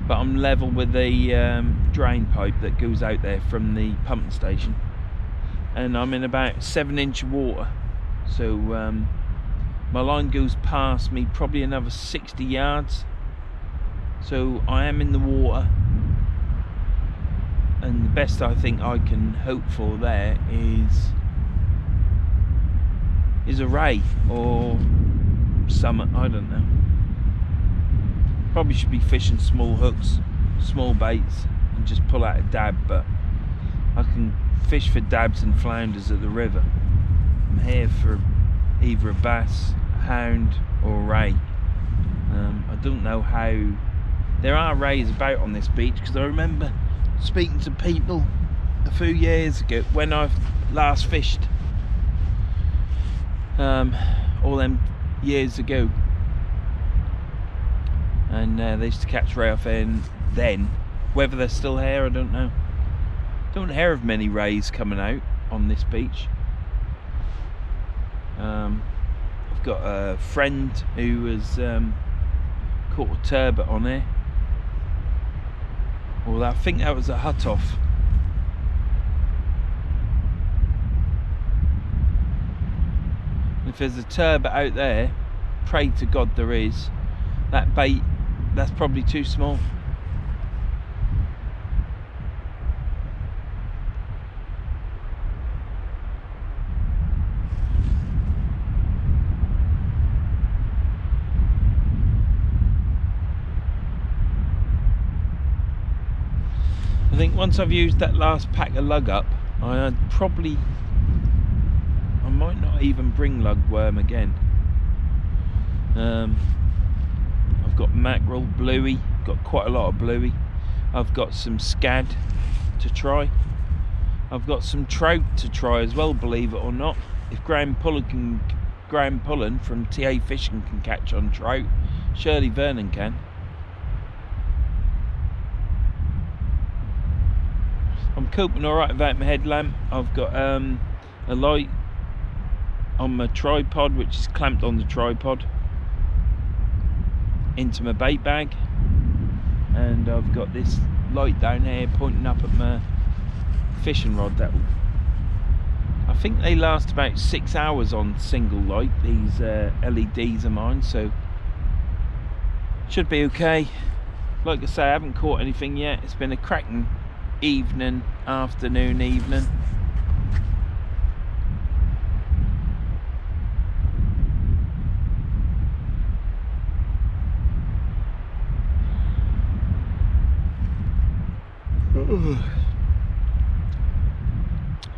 but I'm level with the drain pipe that goes out there from the pumping station, and I'm in about 7-inch water. So my line goes past me probably another 60 yards. So I am in the water, and the best I think I can hope for there is a ray or something, I don't know. Probably should be fishing small hooks, small baits, and just pull out a dab, but I can fish for dabs and flounders at the river. I'm here for either a bass, a hound, or a ray. I don't know how. There are rays about on this beach, because I remember speaking to people a few years ago when I last fished, all them years ago, and they used to catch ray off there. And then, whether they're still here, I don't know. Don't hear of many rays coming out on this beach. I've got a friend who has caught a turbot on here. Well, I think that was a Hutoft. If there's a turbot out there, pray to God there is, that bait, that's probably too small. I think once I've used that last pack of lug up, I might not even bring lugworm again. I've got mackerel, bluey, got quite a lot of bluey. I've got some scad to try. I've got some trout to try as well, believe it or not. If Graham Pullen from TA Fishing can catch on trout, surely Vernon can. I'm coping alright without my headlamp. I've got a light on my tripod, which is clamped on the tripod into my bait bag, and I've got this light down here pointing up at my fishing rod. I think they last about 6 hours on single light, these LEDs of mine, so should be okay. Like I say, I haven't caught anything yet. It's been a cracking afternoon, evening.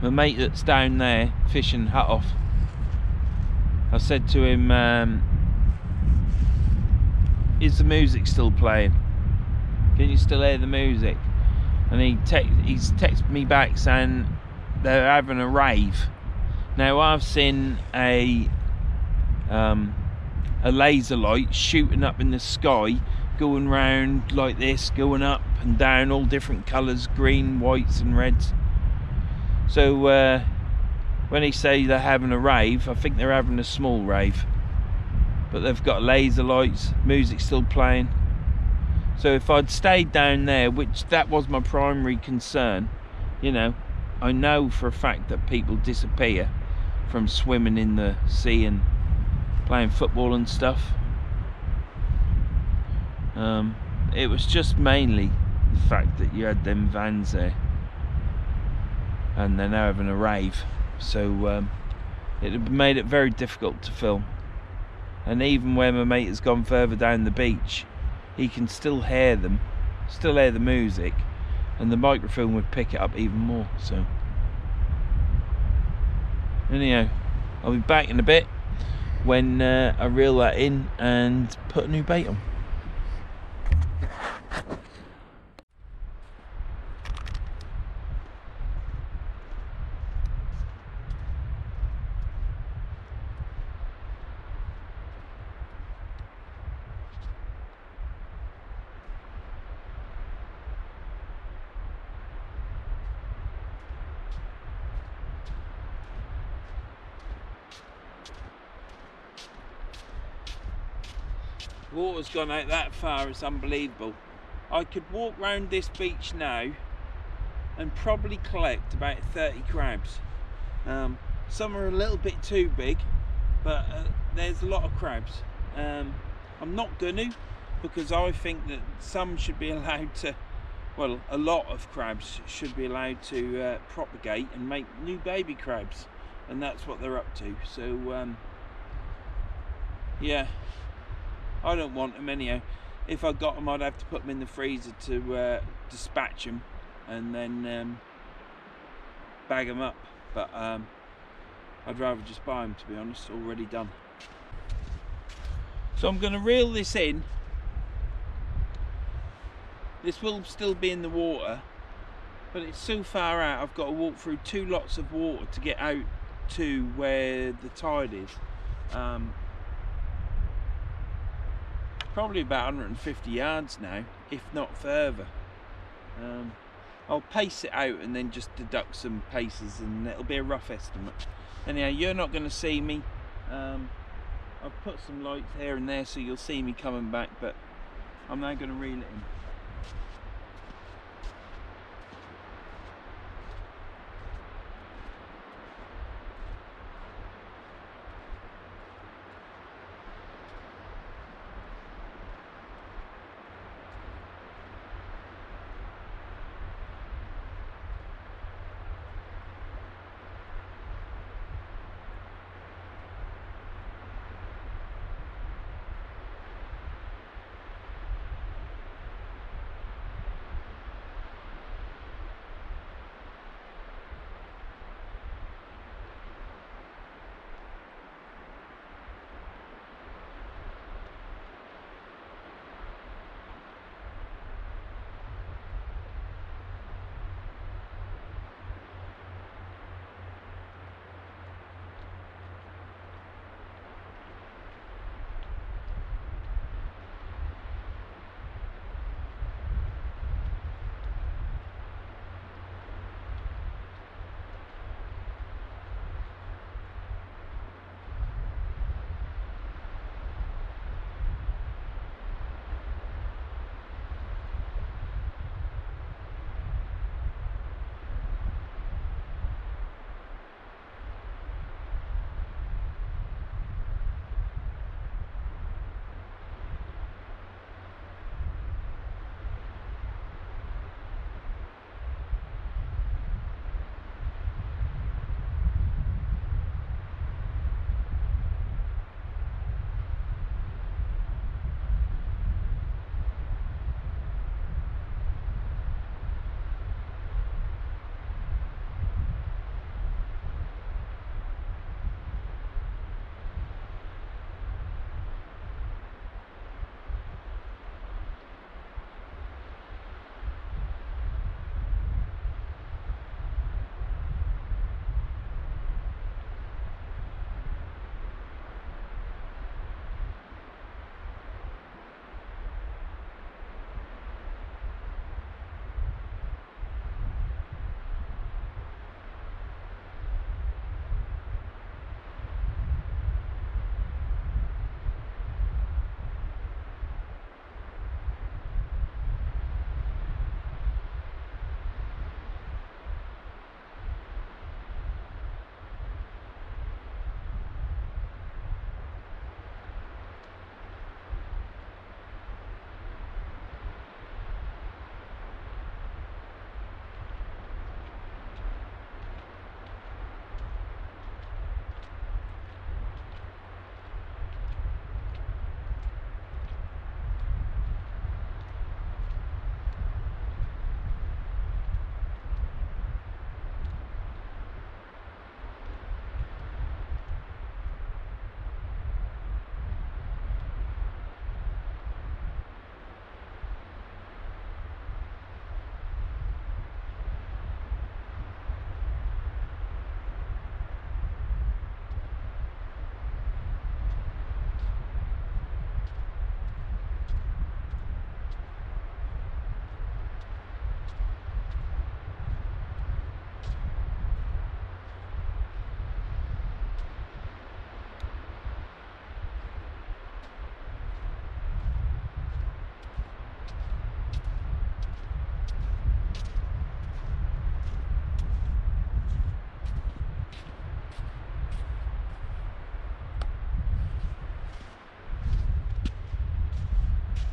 My mate that's down there fishing Hutoft, I said to him, is the music still playing? Can you still hear the music? And he's texted me back saying they're having a rave. Now I've seen a laser light shooting up in the sky, going round like this, going up and down, all different colours, green, whites and reds. So when he say they're having a rave, I think they're having a small rave, but they've got laser lights, music's still playing. So if I'd stayed down there, which that was my primary concern, you know, I know for a fact that people disappear from swimming in the sea and playing football and stuff. It was just mainly the fact that you had them vans there and they're now having a rave, so it made it very difficult to film. And even when my mate has gone further down the beach, he can still hear them, still hear the music, and the microphone would pick it up even more. So anyhow, I'll be back in a bit when I reel that in and put a new bait on. Water's gone out that far, it's unbelievable. I could walk round this beach now and probably collect about 30 crabs. Some are a little bit too big, but there's a lot of crabs. I'm not gonna, because I think that some should be allowed to, well, a lot of crabs should be allowed to propagate and make new baby crabs, and that's what they're up to. So yeah, I don't want them anyhow. If I got them, I'd have to put them in the freezer to dispatch them and then bag them up. But I'd rather just buy them, to be honest, already done. So I'm going to reel this in. This will still be in the water, but it's so far out I've got to walk through 2 lots of water to get out to where the tide is. Probably about 150 yards now, if not further. I'll pace it out and then just deduct some paces, and it'll be a rough estimate. Anyhow, you're not going to see me. I've put some lights here and there so you'll see me coming back, but I'm now going to reel it in.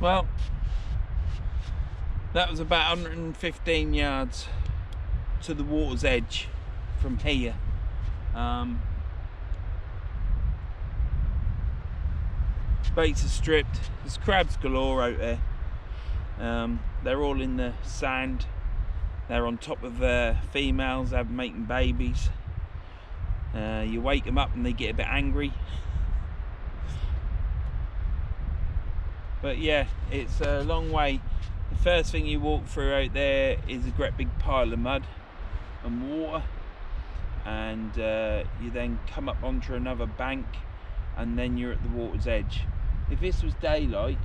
Well, that was about 115 yards to the water's edge from here. Baits are stripped. There's crabs galore out there. They're all in the sand. They're on top of females, they're making babies. You wake them up and they get a bit angry. But yeah, it's a long way. The first thing you walk through out there is a great big pile of mud and water, and you then come up onto another bank, and then you're at the water's edge. If this was daylight,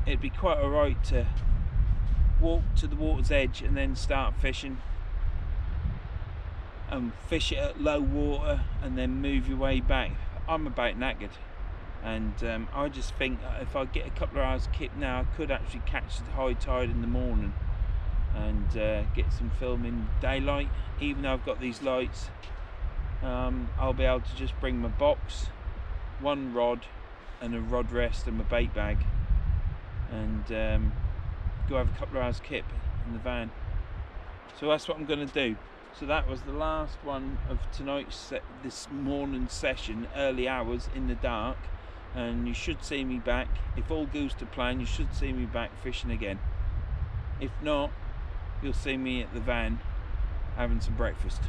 it'd be quite alright to walk to the water's edge and then start fishing, and fish it at low water and then move your way back. I'm about knackered, and I just think if I get a couple of hours kip now, I could actually catch the high tide in the morning and get some film in daylight. Even though I've got these lights, I'll be able to just bring my box, one rod and a rod rest and my bait bag, and go have a couple of hours kip in the van. So that's what I'm going to do. So that was the last one of this morning's session, early hours in the dark, and you should see me back. If all goes to plan, you should see me back fishing again. If not, you'll see me at the van having some breakfast.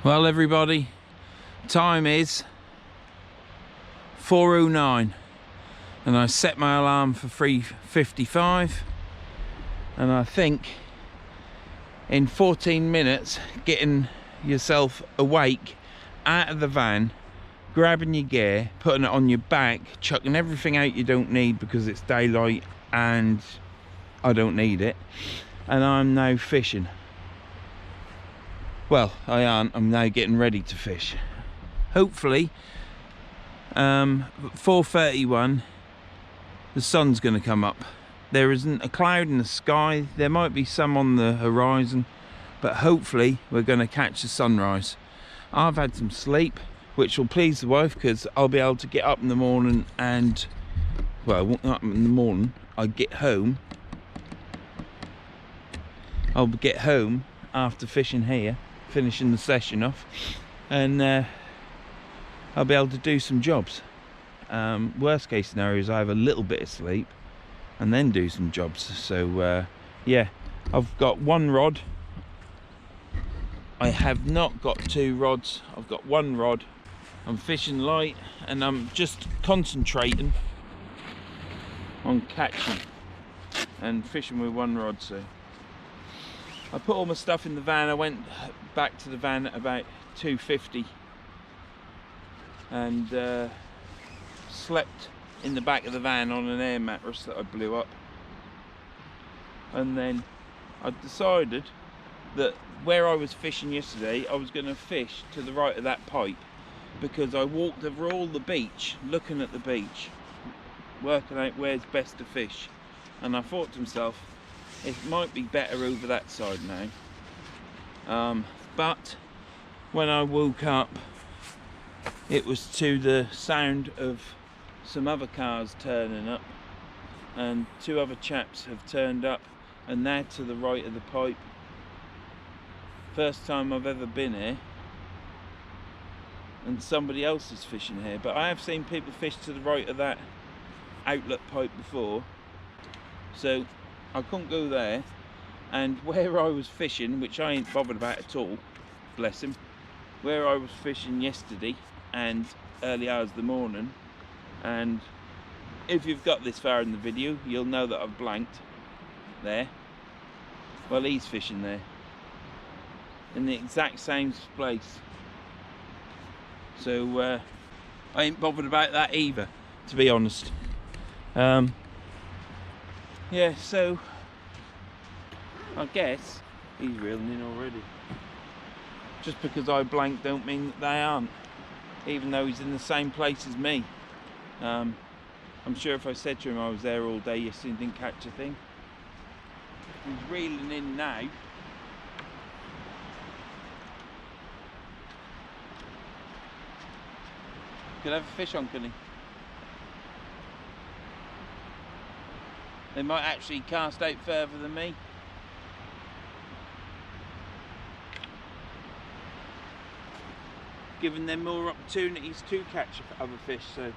Well everybody, time is 4:09 and I set my alarm for 3:55, and I think in 14 minutes getting yourself awake out of the van, grabbing your gear, putting it on your back, chucking everything out you don't need because it's daylight and I don't need it, and I'm now fishing. Well, I aren't, I'm now getting ready to fish. Hopefully 4:31 the sun's going to come up. There isn't a cloud in the sky. There might be some on the horizon, but hopefully we're going to catch the sunrise. I've had some sleep, which will please the wife, because I'll be able to get up in the morning and, well, not in the morning, I'll get home after fishing here, finishing the session off, and I'll be able to do some jobs. Worst case scenario is I have a little bit of sleep and then do some jobs. So yeah, I've got one rod. I have not got two rods, I've got one rod. I'm fishing light and I'm just concentrating on catching and fishing with one rod. So I put all my stuff in the van. I went back to the van at about 2:50 and slept in the back of the van on an air mattress that I blew up. And then I decided that where I was fishing yesterday, I was going to fish to the right of that pipe, because I walked over all the beach, looking at the beach, working out where's best to fish, and I thought to myself, it might be better over that side now. But when I woke up, it was to the sound of some other cars turning up, and two other chaps have turned up, and they're to the right of the pipe. First time I've ever been here, and somebody else is fishing here, but I have seen people fish to the right of that outlet pipe before, so I couldn't go there. And where I was fishing, which I ain't bothered about at all, bless him, where I was fishing yesterday and early hours of the morning, and if you've got this far in the video, you'll know that I've blanked there. Well, he's fishing there in the exact same place, so I ain't bothered about that either, to be honest. Yeah, so I guess he's reeling in already. Just because I blank don't mean that they aren't, even though he's in the same place as me. I'm sure if I said to him I was there all day yesterday and didn't catch a thing. He's reeling in now. Could have a fish on, couldn't he? They might actually cast out further than me. Giving them more opportunities to catch other fish, so.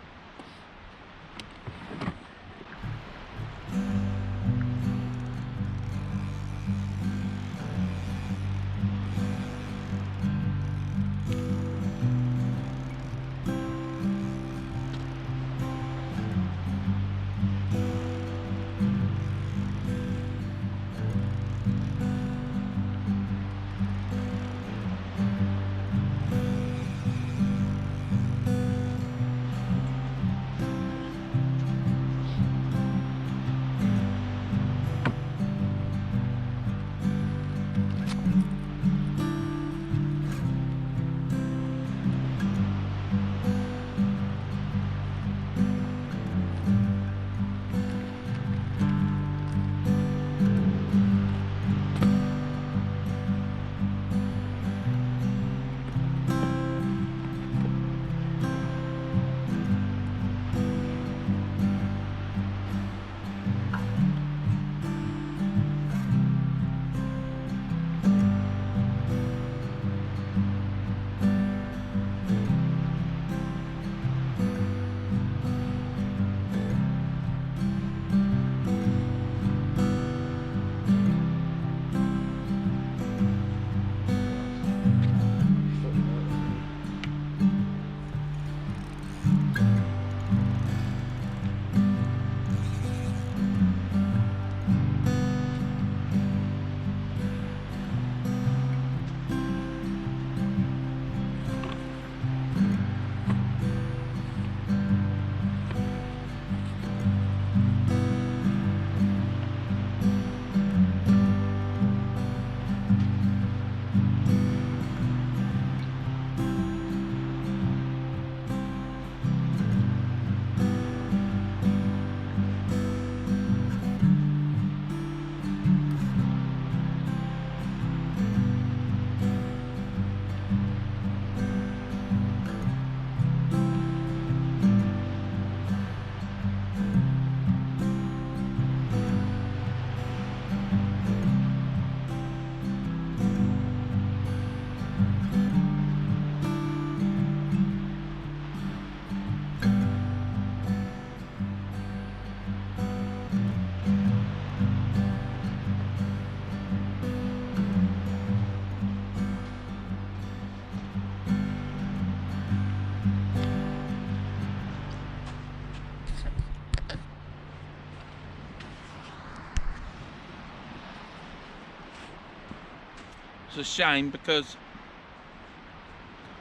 It's a shame because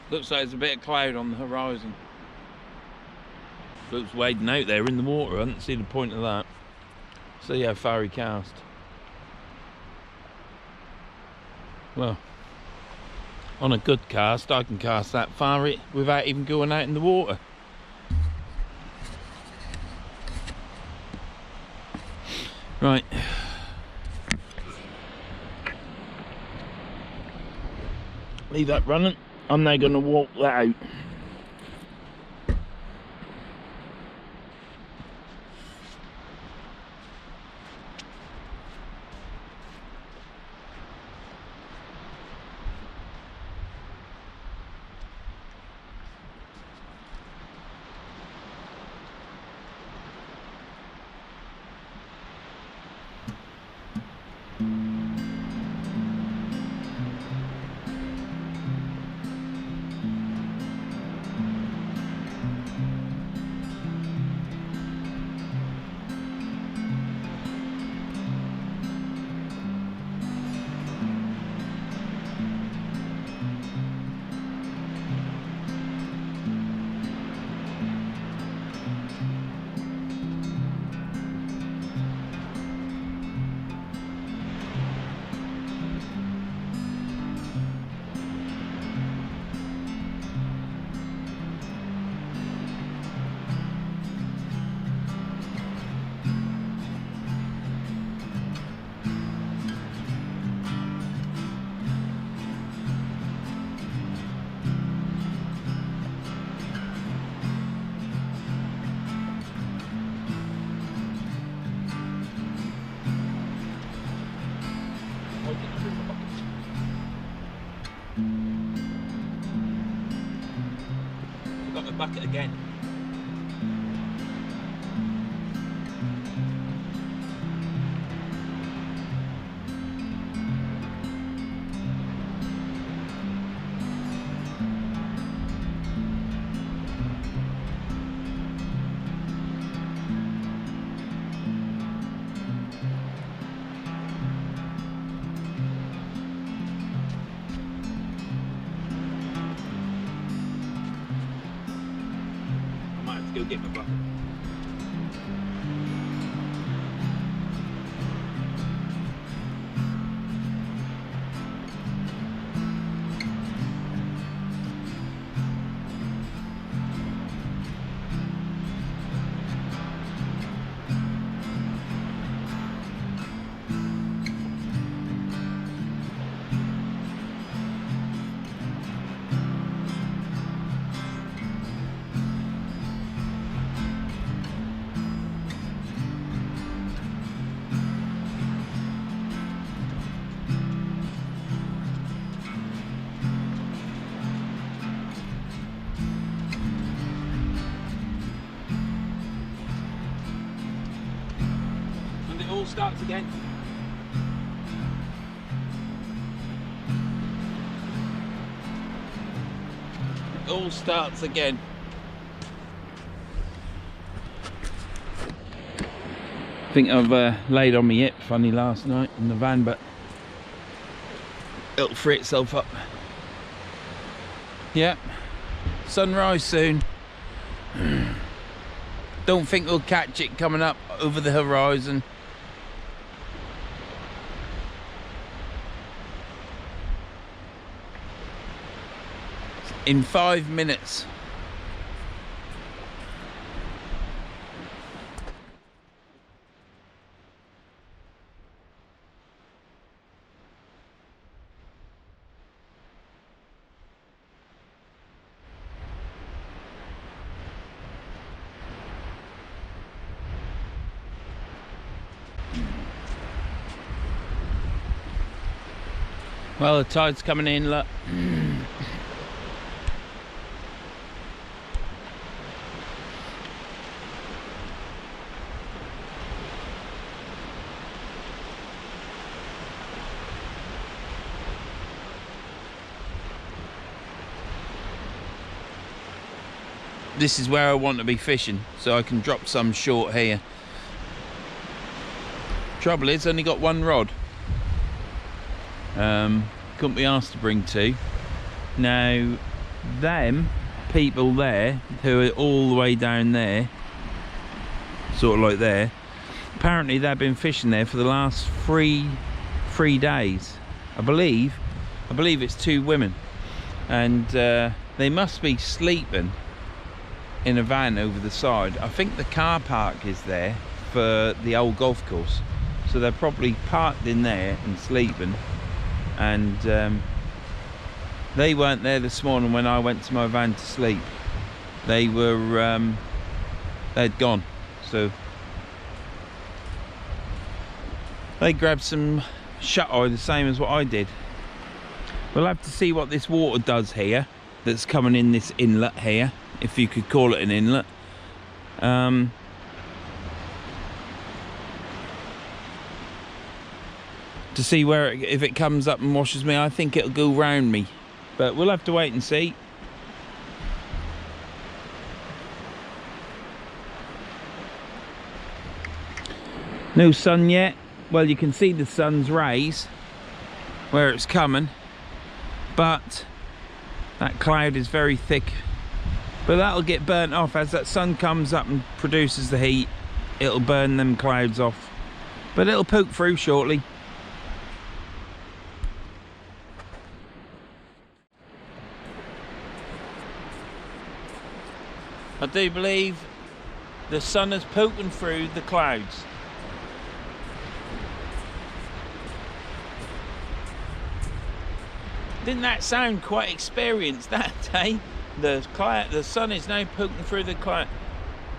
looks like there's a bit of cloud on the horizon. Looks wading out there in the water. I didn't see the point of that. See how far he cast. Well, on a good cast, I can cast that far without even going out in the water. Right. Leave that running. I'm now going to walk that out. bucket again. Go get my bucket. All starts again. It all starts again. I think I've laid on my hip funny last night in the van, but it'll free itself up. Yeah, sunrise soon. Don't think we'll catch it coming up over the horizon. In 5 minutes. Well, the tide's coming in, look. This is where I want to be fishing, so I can drop some short here. Trouble is, only got one rod. Couldn't be asked to bring two. Now, them people there, who are all the way down there, sort of like there, apparently they've been fishing there for the last three days. I believe it's 2 women, and they must be sleeping in a van over the side. I think the car park is there for the old golf course, so they're probably parked in there and sleeping. And they weren't there this morning when I went to my van to sleep. They were they'd gone, so they grabbed some shut-eye, the same as what I did. We'll have to see what this water does here that's coming in this inlet here, if you could call it an inlet. To see where if it comes up and washes me. I think it'll go round me, but we'll have to wait and see. No sun yet. Well, you can see the sun's rays where it's coming, but that cloud is very thick. But that'll get burnt off as that sun comes up and produces the heat. It'll burn them clouds off, but it'll poke through shortly. I do believe the sun is poking through the clouds. Didn't that sound quite experienced that day? The sun is now poking through the cloud.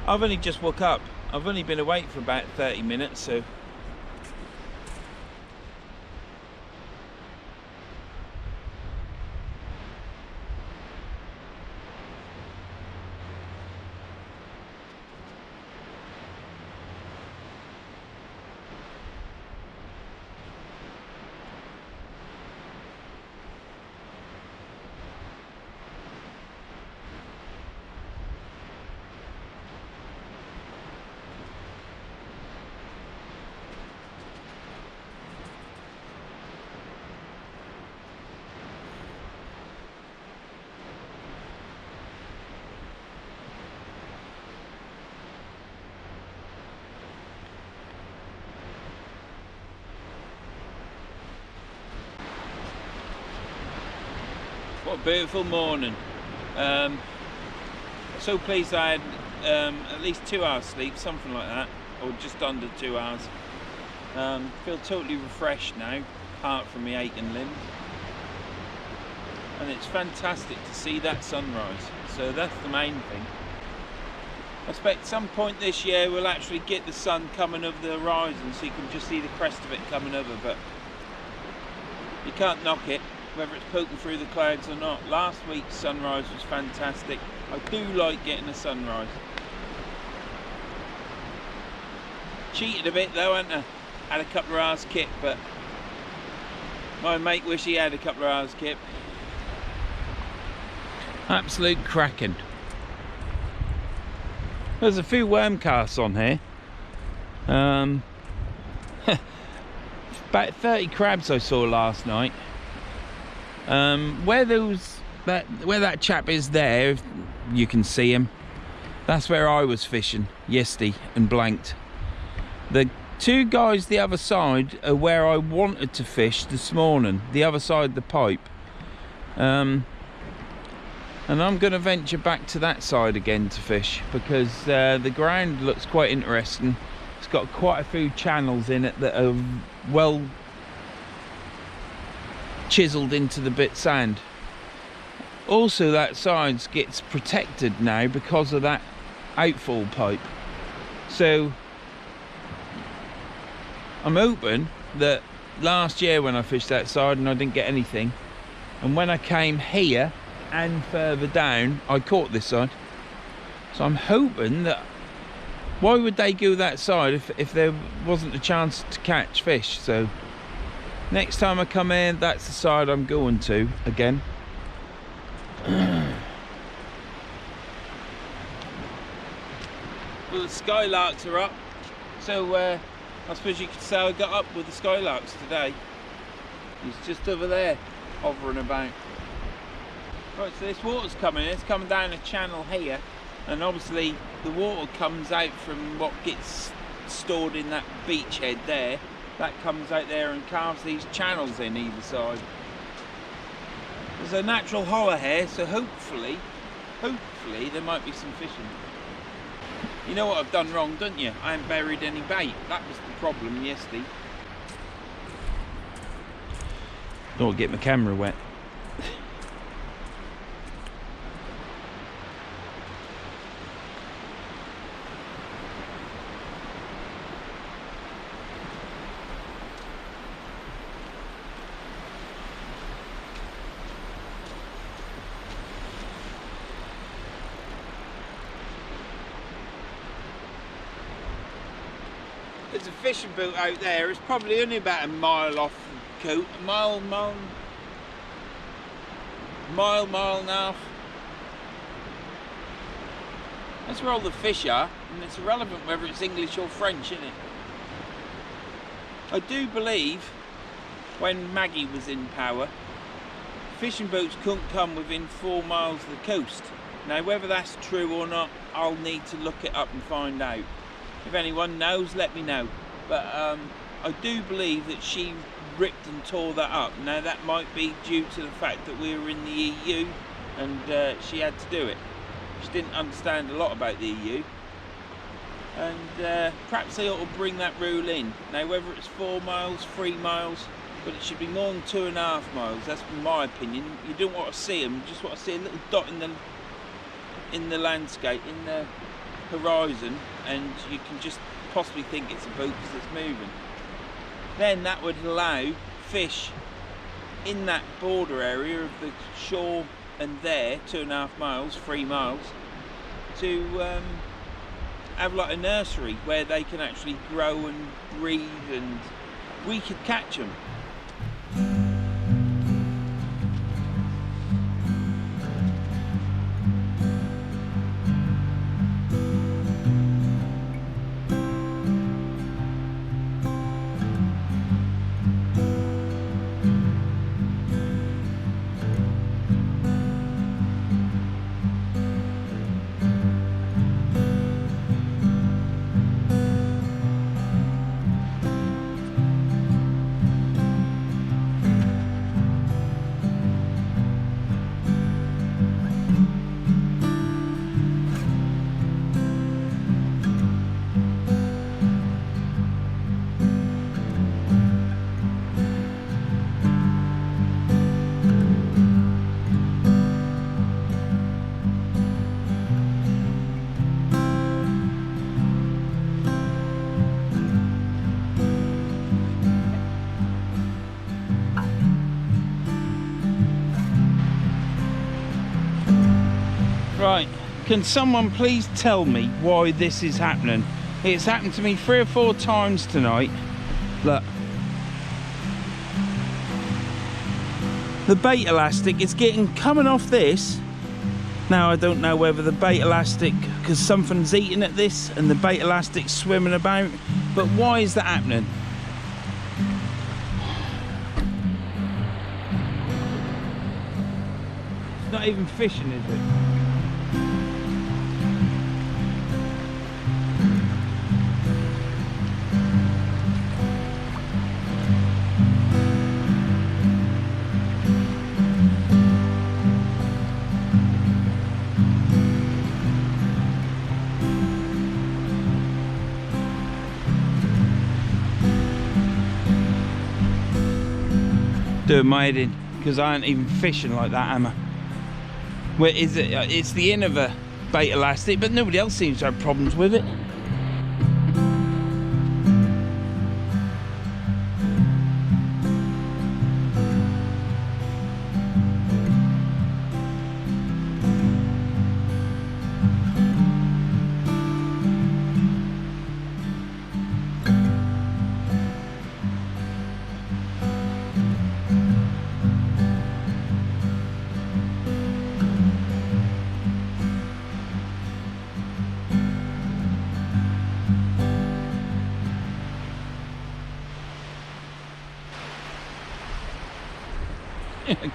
I've only just woke up. I've only been awake for about 30 minutes, so What a beautiful morning. So pleased I had at least 2 hours sleep, something like that, or just under 2 hours. Feel totally refreshed now, apart from my aching limbs. And it's fantastic to see that sunrise, so that's the main thing. I expect some point this year we'll actually get the sun coming over the horizon so you can just see the crest of it coming over, but you can't knock it, whether it's poking through the clouds or not. Last week's sunrise was fantastic. I do like getting a sunrise. Cheated a bit though, hadn't I? Had a couple of hours kip, but my mate wish he had a couple of hours kip. Absolute cracking. There's a few worm casts on here. About 30 crabs I saw last night. Where that chap is there, if you can see him, that's where I was fishing yesterday and blanked. The two guys the other side are where I wanted to fish this morning, the other side of the pipe. And I'm going to venture back to that side again to fish, because the ground looks quite interesting. It's got quite a few channels in it that are well chiseled into the bit sand. Also that side gets protected now because of that outfall pipe, so I'm hoping that last year when I fished that side and I didn't get anything, and when I came here and further down I caught this side, so I'm hoping that, why would they go that side if there wasn't a chance to catch fish? So next time I come in, that's the side I'm going to again. Well, the skylarks are up, so I suppose you could say I got up with the skylarks today. He's just over there, hovering about. Right, so this water's coming in, it's coming down a channel here, and obviously the water comes out from what gets stored in that beachhead there. That comes out there and carves these channels in either side. There's a natural hollow here, so hopefully there might be some fishing. You know what I've done wrong, don't you? I haven't buried any bait. That was the problem yesterday. Don't want to get my camera wet. There's a fishing boat out there. It's probably only about a mile off the coast. Mile and a half. That's where all the fish are, and it's irrelevant whether it's English or French, isn't it? I do believe when Maggie was in power, fishing boats couldn't come within 4 miles of the coast. Now whether that's true or not, I'll need to look it up and find out. If anyone knows, let me know. But I do believe that she ripped and tore that up. Now that might be due to the fact that we were in the EU and she had to do it. She didn't understand a lot about the EU. And perhaps they ought to bring that rule in. Now whether it's 4 miles, 3 miles, but it should be more than 2.5 miles. That's my opinion. You don't want to see them, you just want to see a little dot in the landscape, in the horizon, and you can just possibly think it's a boat because it's moving. Then that would allow fish in that border area of the shore and there, 2.5 miles, 3 miles, to have like a nursery where they can actually grow and breed, and we could catch them. Can someone please tell me why this is happening? It's happened to me 3 or 4 times tonight. Look. The bait elastic is coming off this. Now I don't know whether the bait elastic, because something's eating at this and the bait elastic's swimming about, but why is that happening? It's not even fishing, is it? Doing my head in, because I ain't even fishing like that, am I? Where is it? It's the end of a bait elastic, but nobody else seems to have problems with it.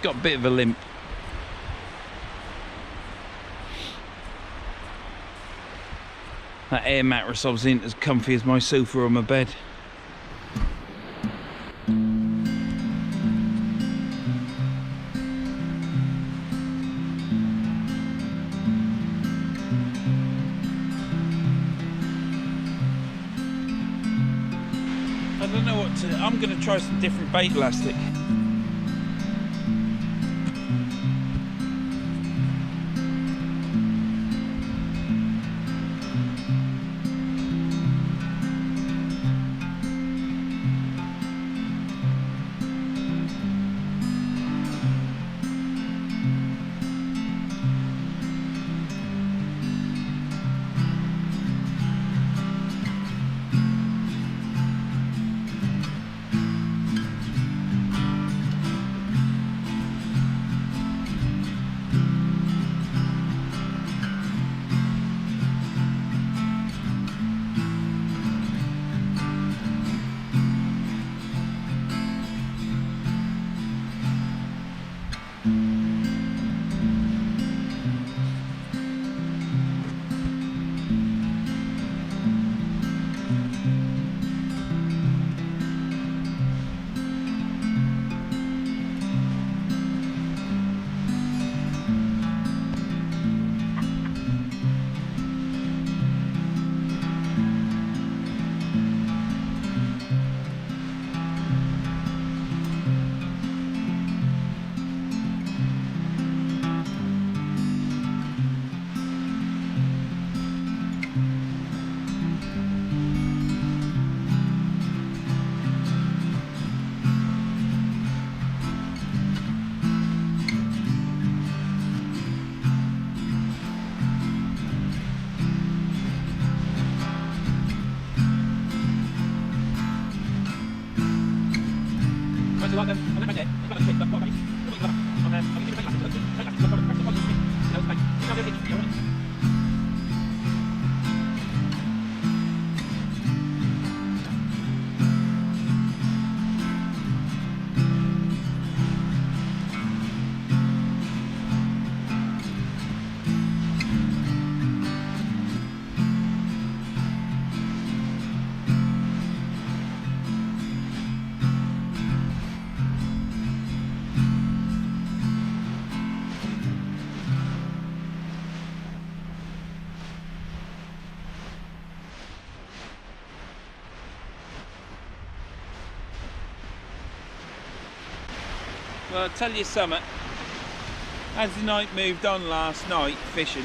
Got a bit of a limp. That air mattress obviously isn't as comfy as my sofa or my bed. I don't know what to... I'm going to try some different bait elastic. Well, I'll tell you something. As the night moved on last night fishing,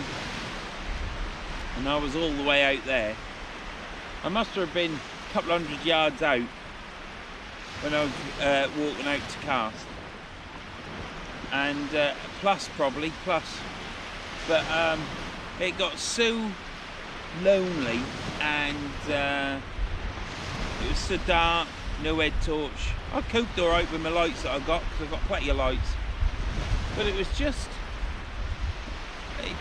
and I was all the way out there, I must have been a couple 100 yards out when I was walking out to cast, and plus, but it got so lonely, and it was so dark, no head torch. I coped alright with my lights that I got, because I've got plenty of lights, but it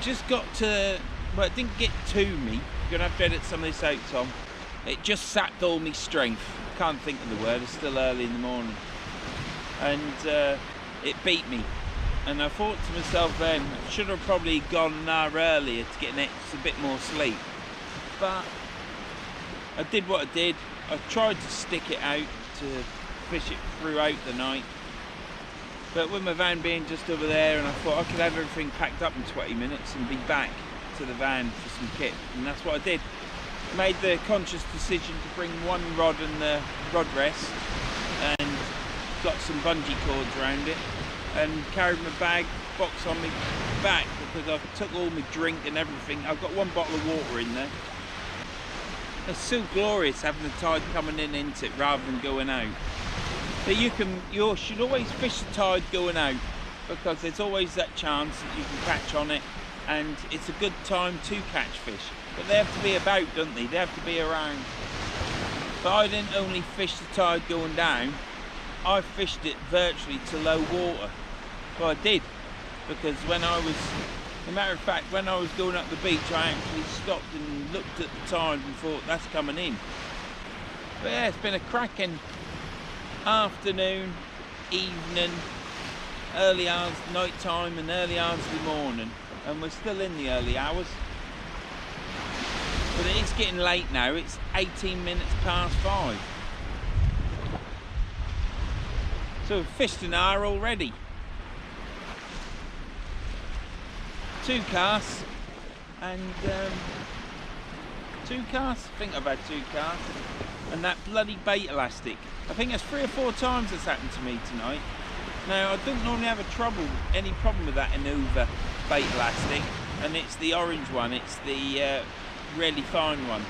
just got to, well, it didn't get to me. I'm gonna have to edit some of this out, Tom. It just sapped all my strength. I can't think of the word, it's still early in the morning, and it beat me. And I thought to myself then, I should have probably gone an hour earlier to get a bit more sleep. But I did what I did. I tried to stick it out, to fish it throughout the night. But with my van being just over there, and I thought I could have everything packed up in 20 minutes and be back to the van for some kit. And that's what I did. I made the conscious decision to bring one rod and the rod rest, and got some bungee cords around it, and carried my box on my back, because I took all my drink and everything. I've got one bottle of water in there. It's so glorious having the tide coming in into it rather than going out. But you should always fish the tide going out, because there's always that chance that you can catch on it, and it's a good time to catch fish. But they have to be about, don't they? They have to be around. But I didn't only fish the tide going down, I fished it virtually to low water. Well, I did, because when I was, as a matter of fact, when I was going up the beach, I actually stopped and looked at the tide and thought, that's coming in. But yeah, it's been a cracking afternoon, evening, early hours, night time, and early hours of the morning, and we're still in the early hours. But it is getting late now. It's 18 minutes past 5. So we've fished an hour already. 2 casts, and 2 casts. I think I've had 2 casts, and that bloody bait elastic. I think that's 3 or 4 times that's happened to me tonight. Now, I don't normally have any problem with that Innova bait elastic, and it's the orange one. It's the really fine one.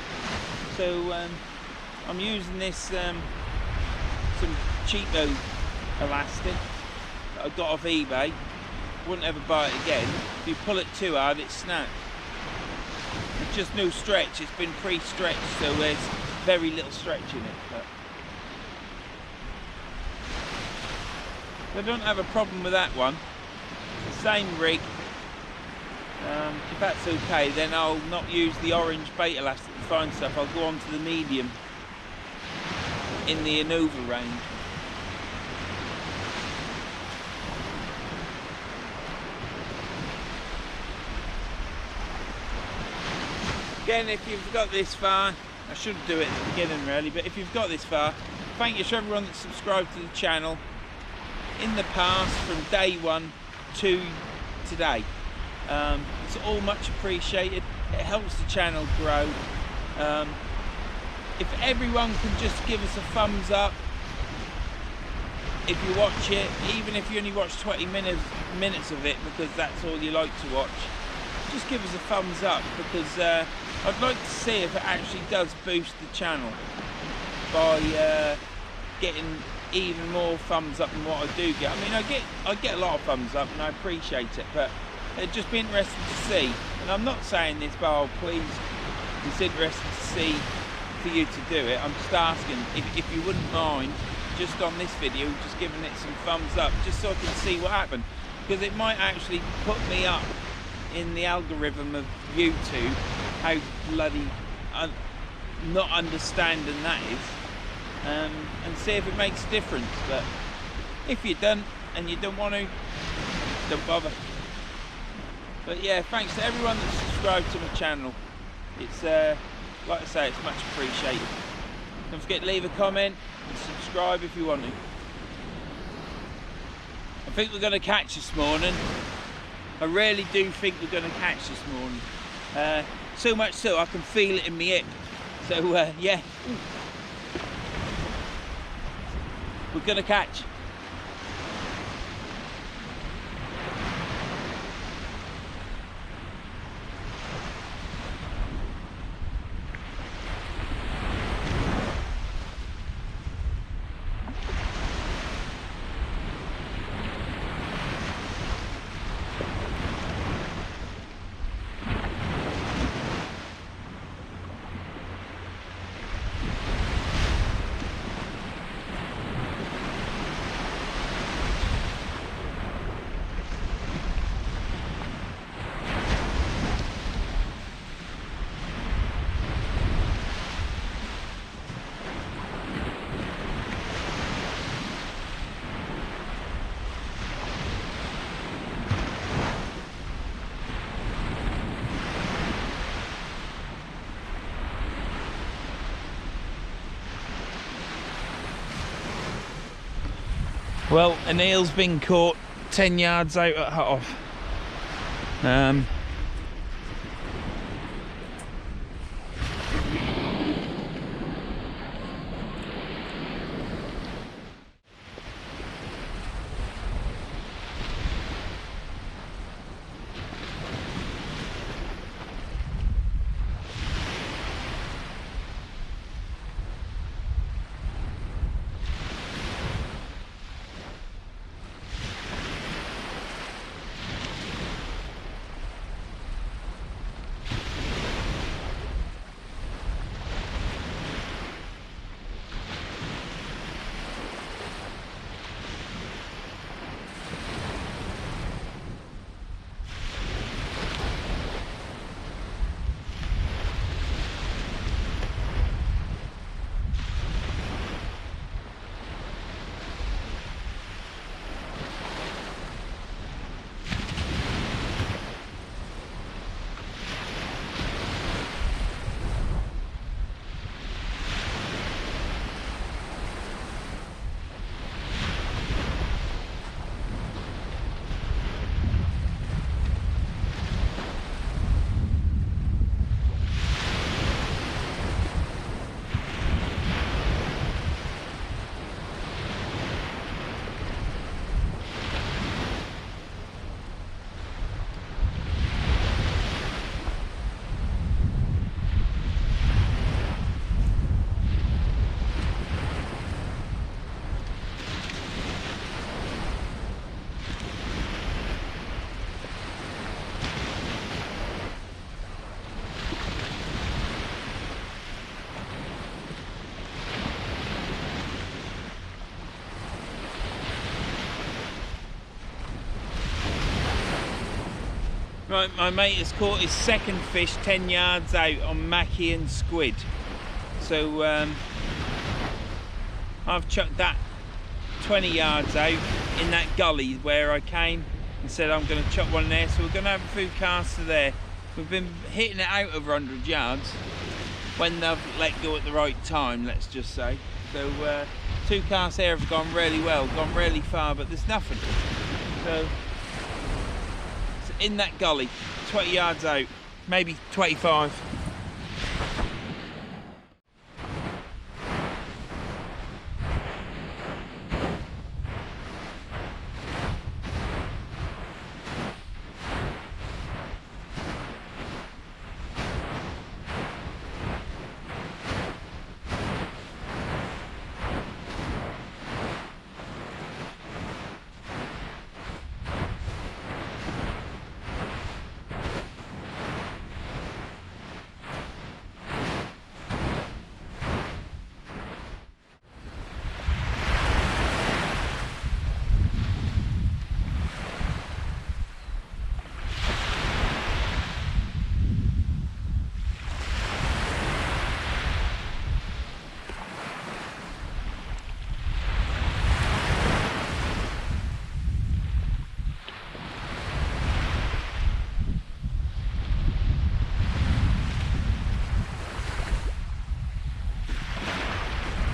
So I'm using this some cheapo elastic that I got off eBay. Wouldn't ever buy it again. If you pull it too hard, it snaps. It's just no stretch. It's been pre-stretched, so there's very little stretch in it. But I don't have a problem with that one. It's the same rig. If that's okay, then I'll not use the orange bait elastic to find stuff. I'll go on to the medium in the Innova range. Again, if you've got this far, I should do it at the beginning really, but if you've got this far, thank you to everyone that's subscribed to the channel in the past, from day 1 to today. It's all much appreciated. It helps the channel grow. If everyone can just give us a thumbs up if you watch it, even if you only watch 20 minutes of it because that's all you like to watch, just give us a thumbs up, because I'd like to see if it actually does boost the channel by getting even more thumbs up than what I do get. I mean, I get a lot of thumbs up and I appreciate it, but it'd just be interesting to see. And I'm not saying this, but oh, please, it's interesting to see for you to do it. I'm just asking if you wouldn't mind, just on this video, just giving it some thumbs up, just so I can see what happened, because it might actually put me up in the algorithm of YouTube, how bloody not understanding that is, and see if it makes a difference. But if you don't and you don't want to, don't bother. But yeah, thanks to everyone that's subscribed to my channel. It's like I say, it's much appreciated. Don't forget to leave a comment and subscribe if you want to. I think we're going to catch this morning. I really do think we're going to catch this morning. So much so I can feel it in my hip. So yeah, we're going to catch. Well, an eel's been caught 10 yards out at Hutoft. Right, my mate has caught his second fish 10 yards out on mackie and squid. So I've chucked that 20 yards out in that gully where I came and said I'm going to chuck one there. So we're going to have a few casts there. We've been hitting it out over 100 yards when they've let go at the right time, let's just say. So 2 casts there have gone really well, gone really far, but there's nothing. So in that gully, 20 yards out, maybe 25.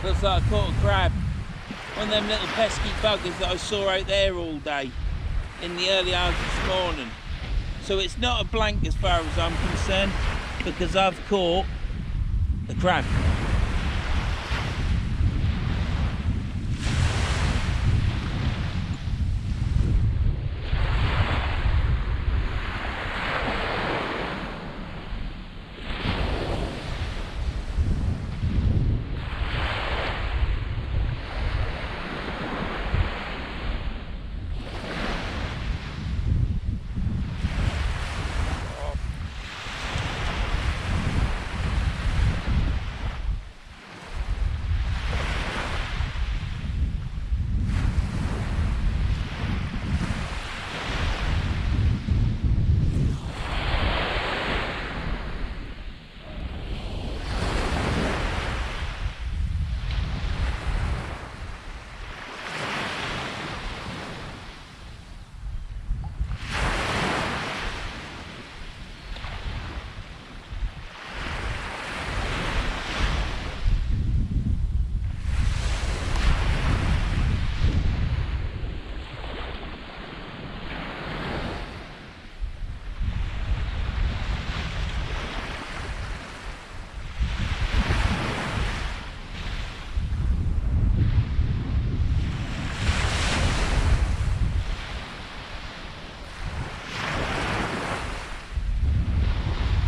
Looks like I caught a crab. One of them little pesky buggers that I saw out there all day in the early hours this morning. So it's not a blank as far as I'm concerned, because I've caught a crab.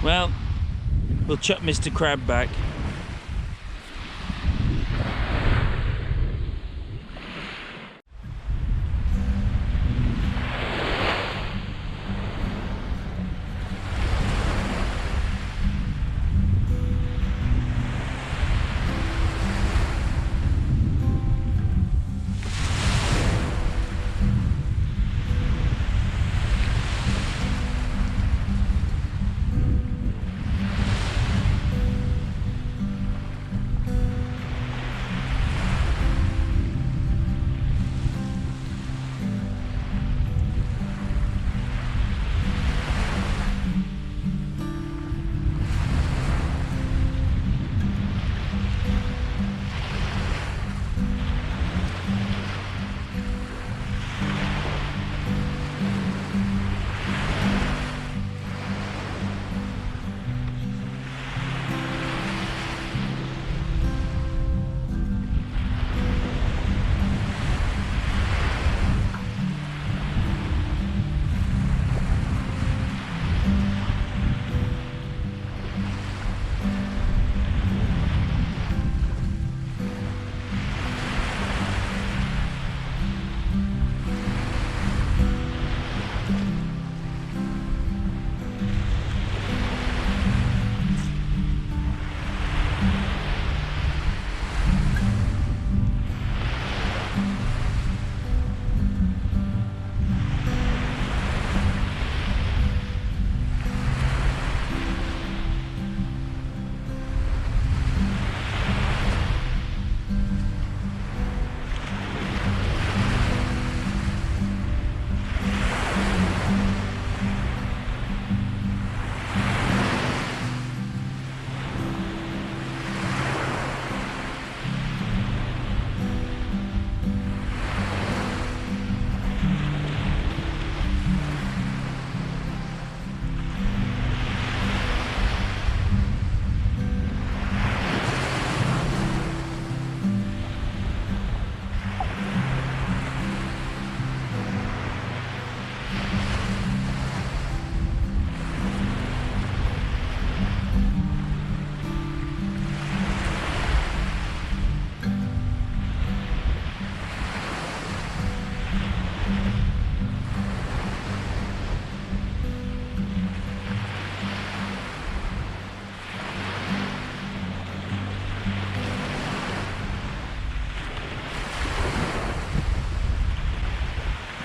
Well, we'll chuck Mr. Crab back.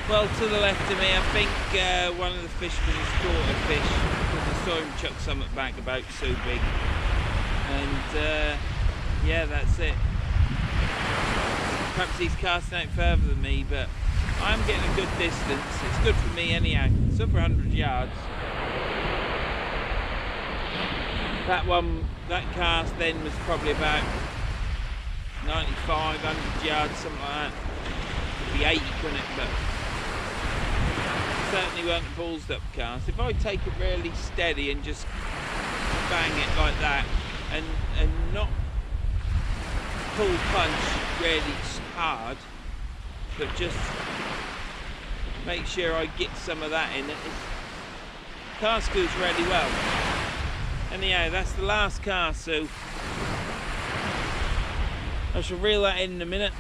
Well, to the left of me, I think one of the fishermen has caught a fish, because I saw him chuck something back about so big. And yeah, that's it. Perhaps he's casting out further than me, but I'm getting a good distance. It's good for me anyhow. It's over 100 yards. That cast then was probably about 95, 100 yards, something like that. Could be 80, couldn't it? But certainly weren't a ballsed up cast. If I take it really steady and just bang it like that and not pull punch really hard, but just make sure I get some of that in it, cast goes really well. Anyhow, that's the last cast, so I shall reel that in a minute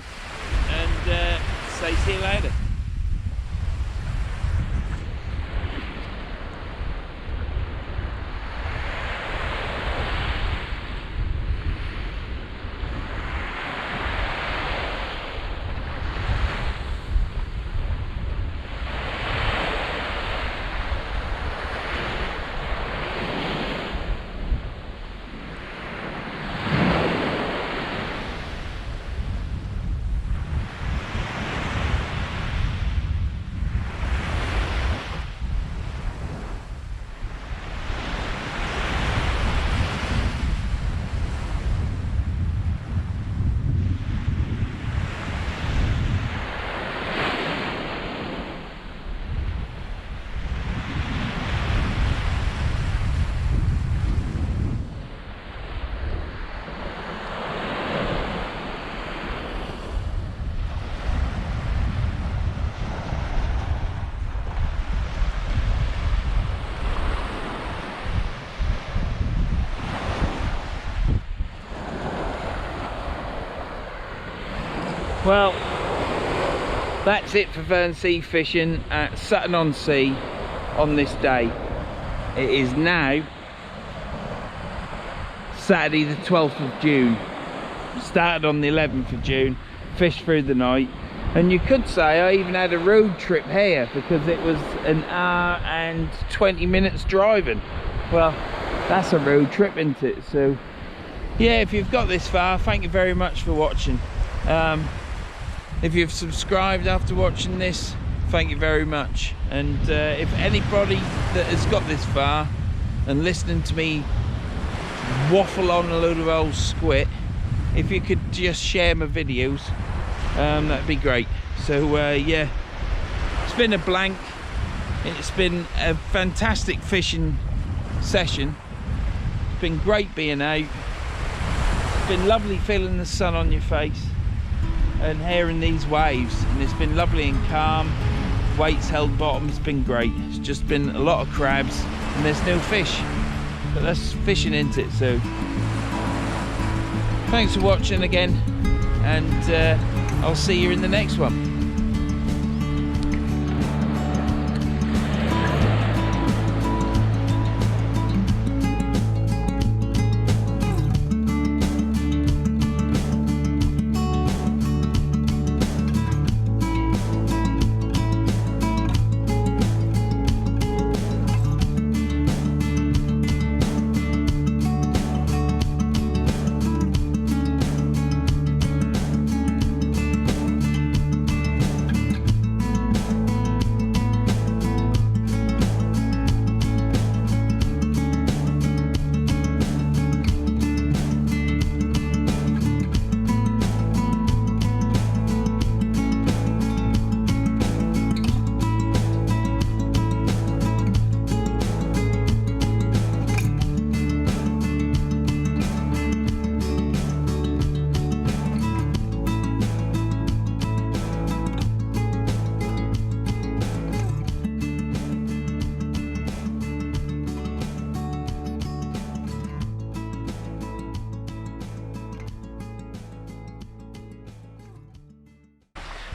and say see you later. Well, that's it for Verns sea fishing at Sutton on Sea on this day. It is now Saturday the 12th of June. Started on the 11th of June, fished through the night, and you could say I even had a road trip here because it was an hour and 20 minutes driving. Well, that's a road trip, isn't it? So yeah, if you've got this far, thank you very much for watching. If you've subscribed after watching this, thank you very much. And if anybody that has got this far and listening to me waffle on a load of old squit, if you could just share my videos, that'd be great. So yeah, it's been a blank. It's been a fantastic fishing session. It's been great being out. It's been lovely feeling the sun on your face and hearing these waves, and it's been lovely and calm. Weights held bottom. It's been great. It's just been a lot of crabs and there's no fish, but that's fishing, isn't it? So thanks for watching again, and I'll see you in the next one.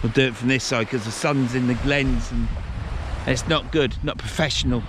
We'll do it from this side because the sun's in the lens and it's not good, not professional.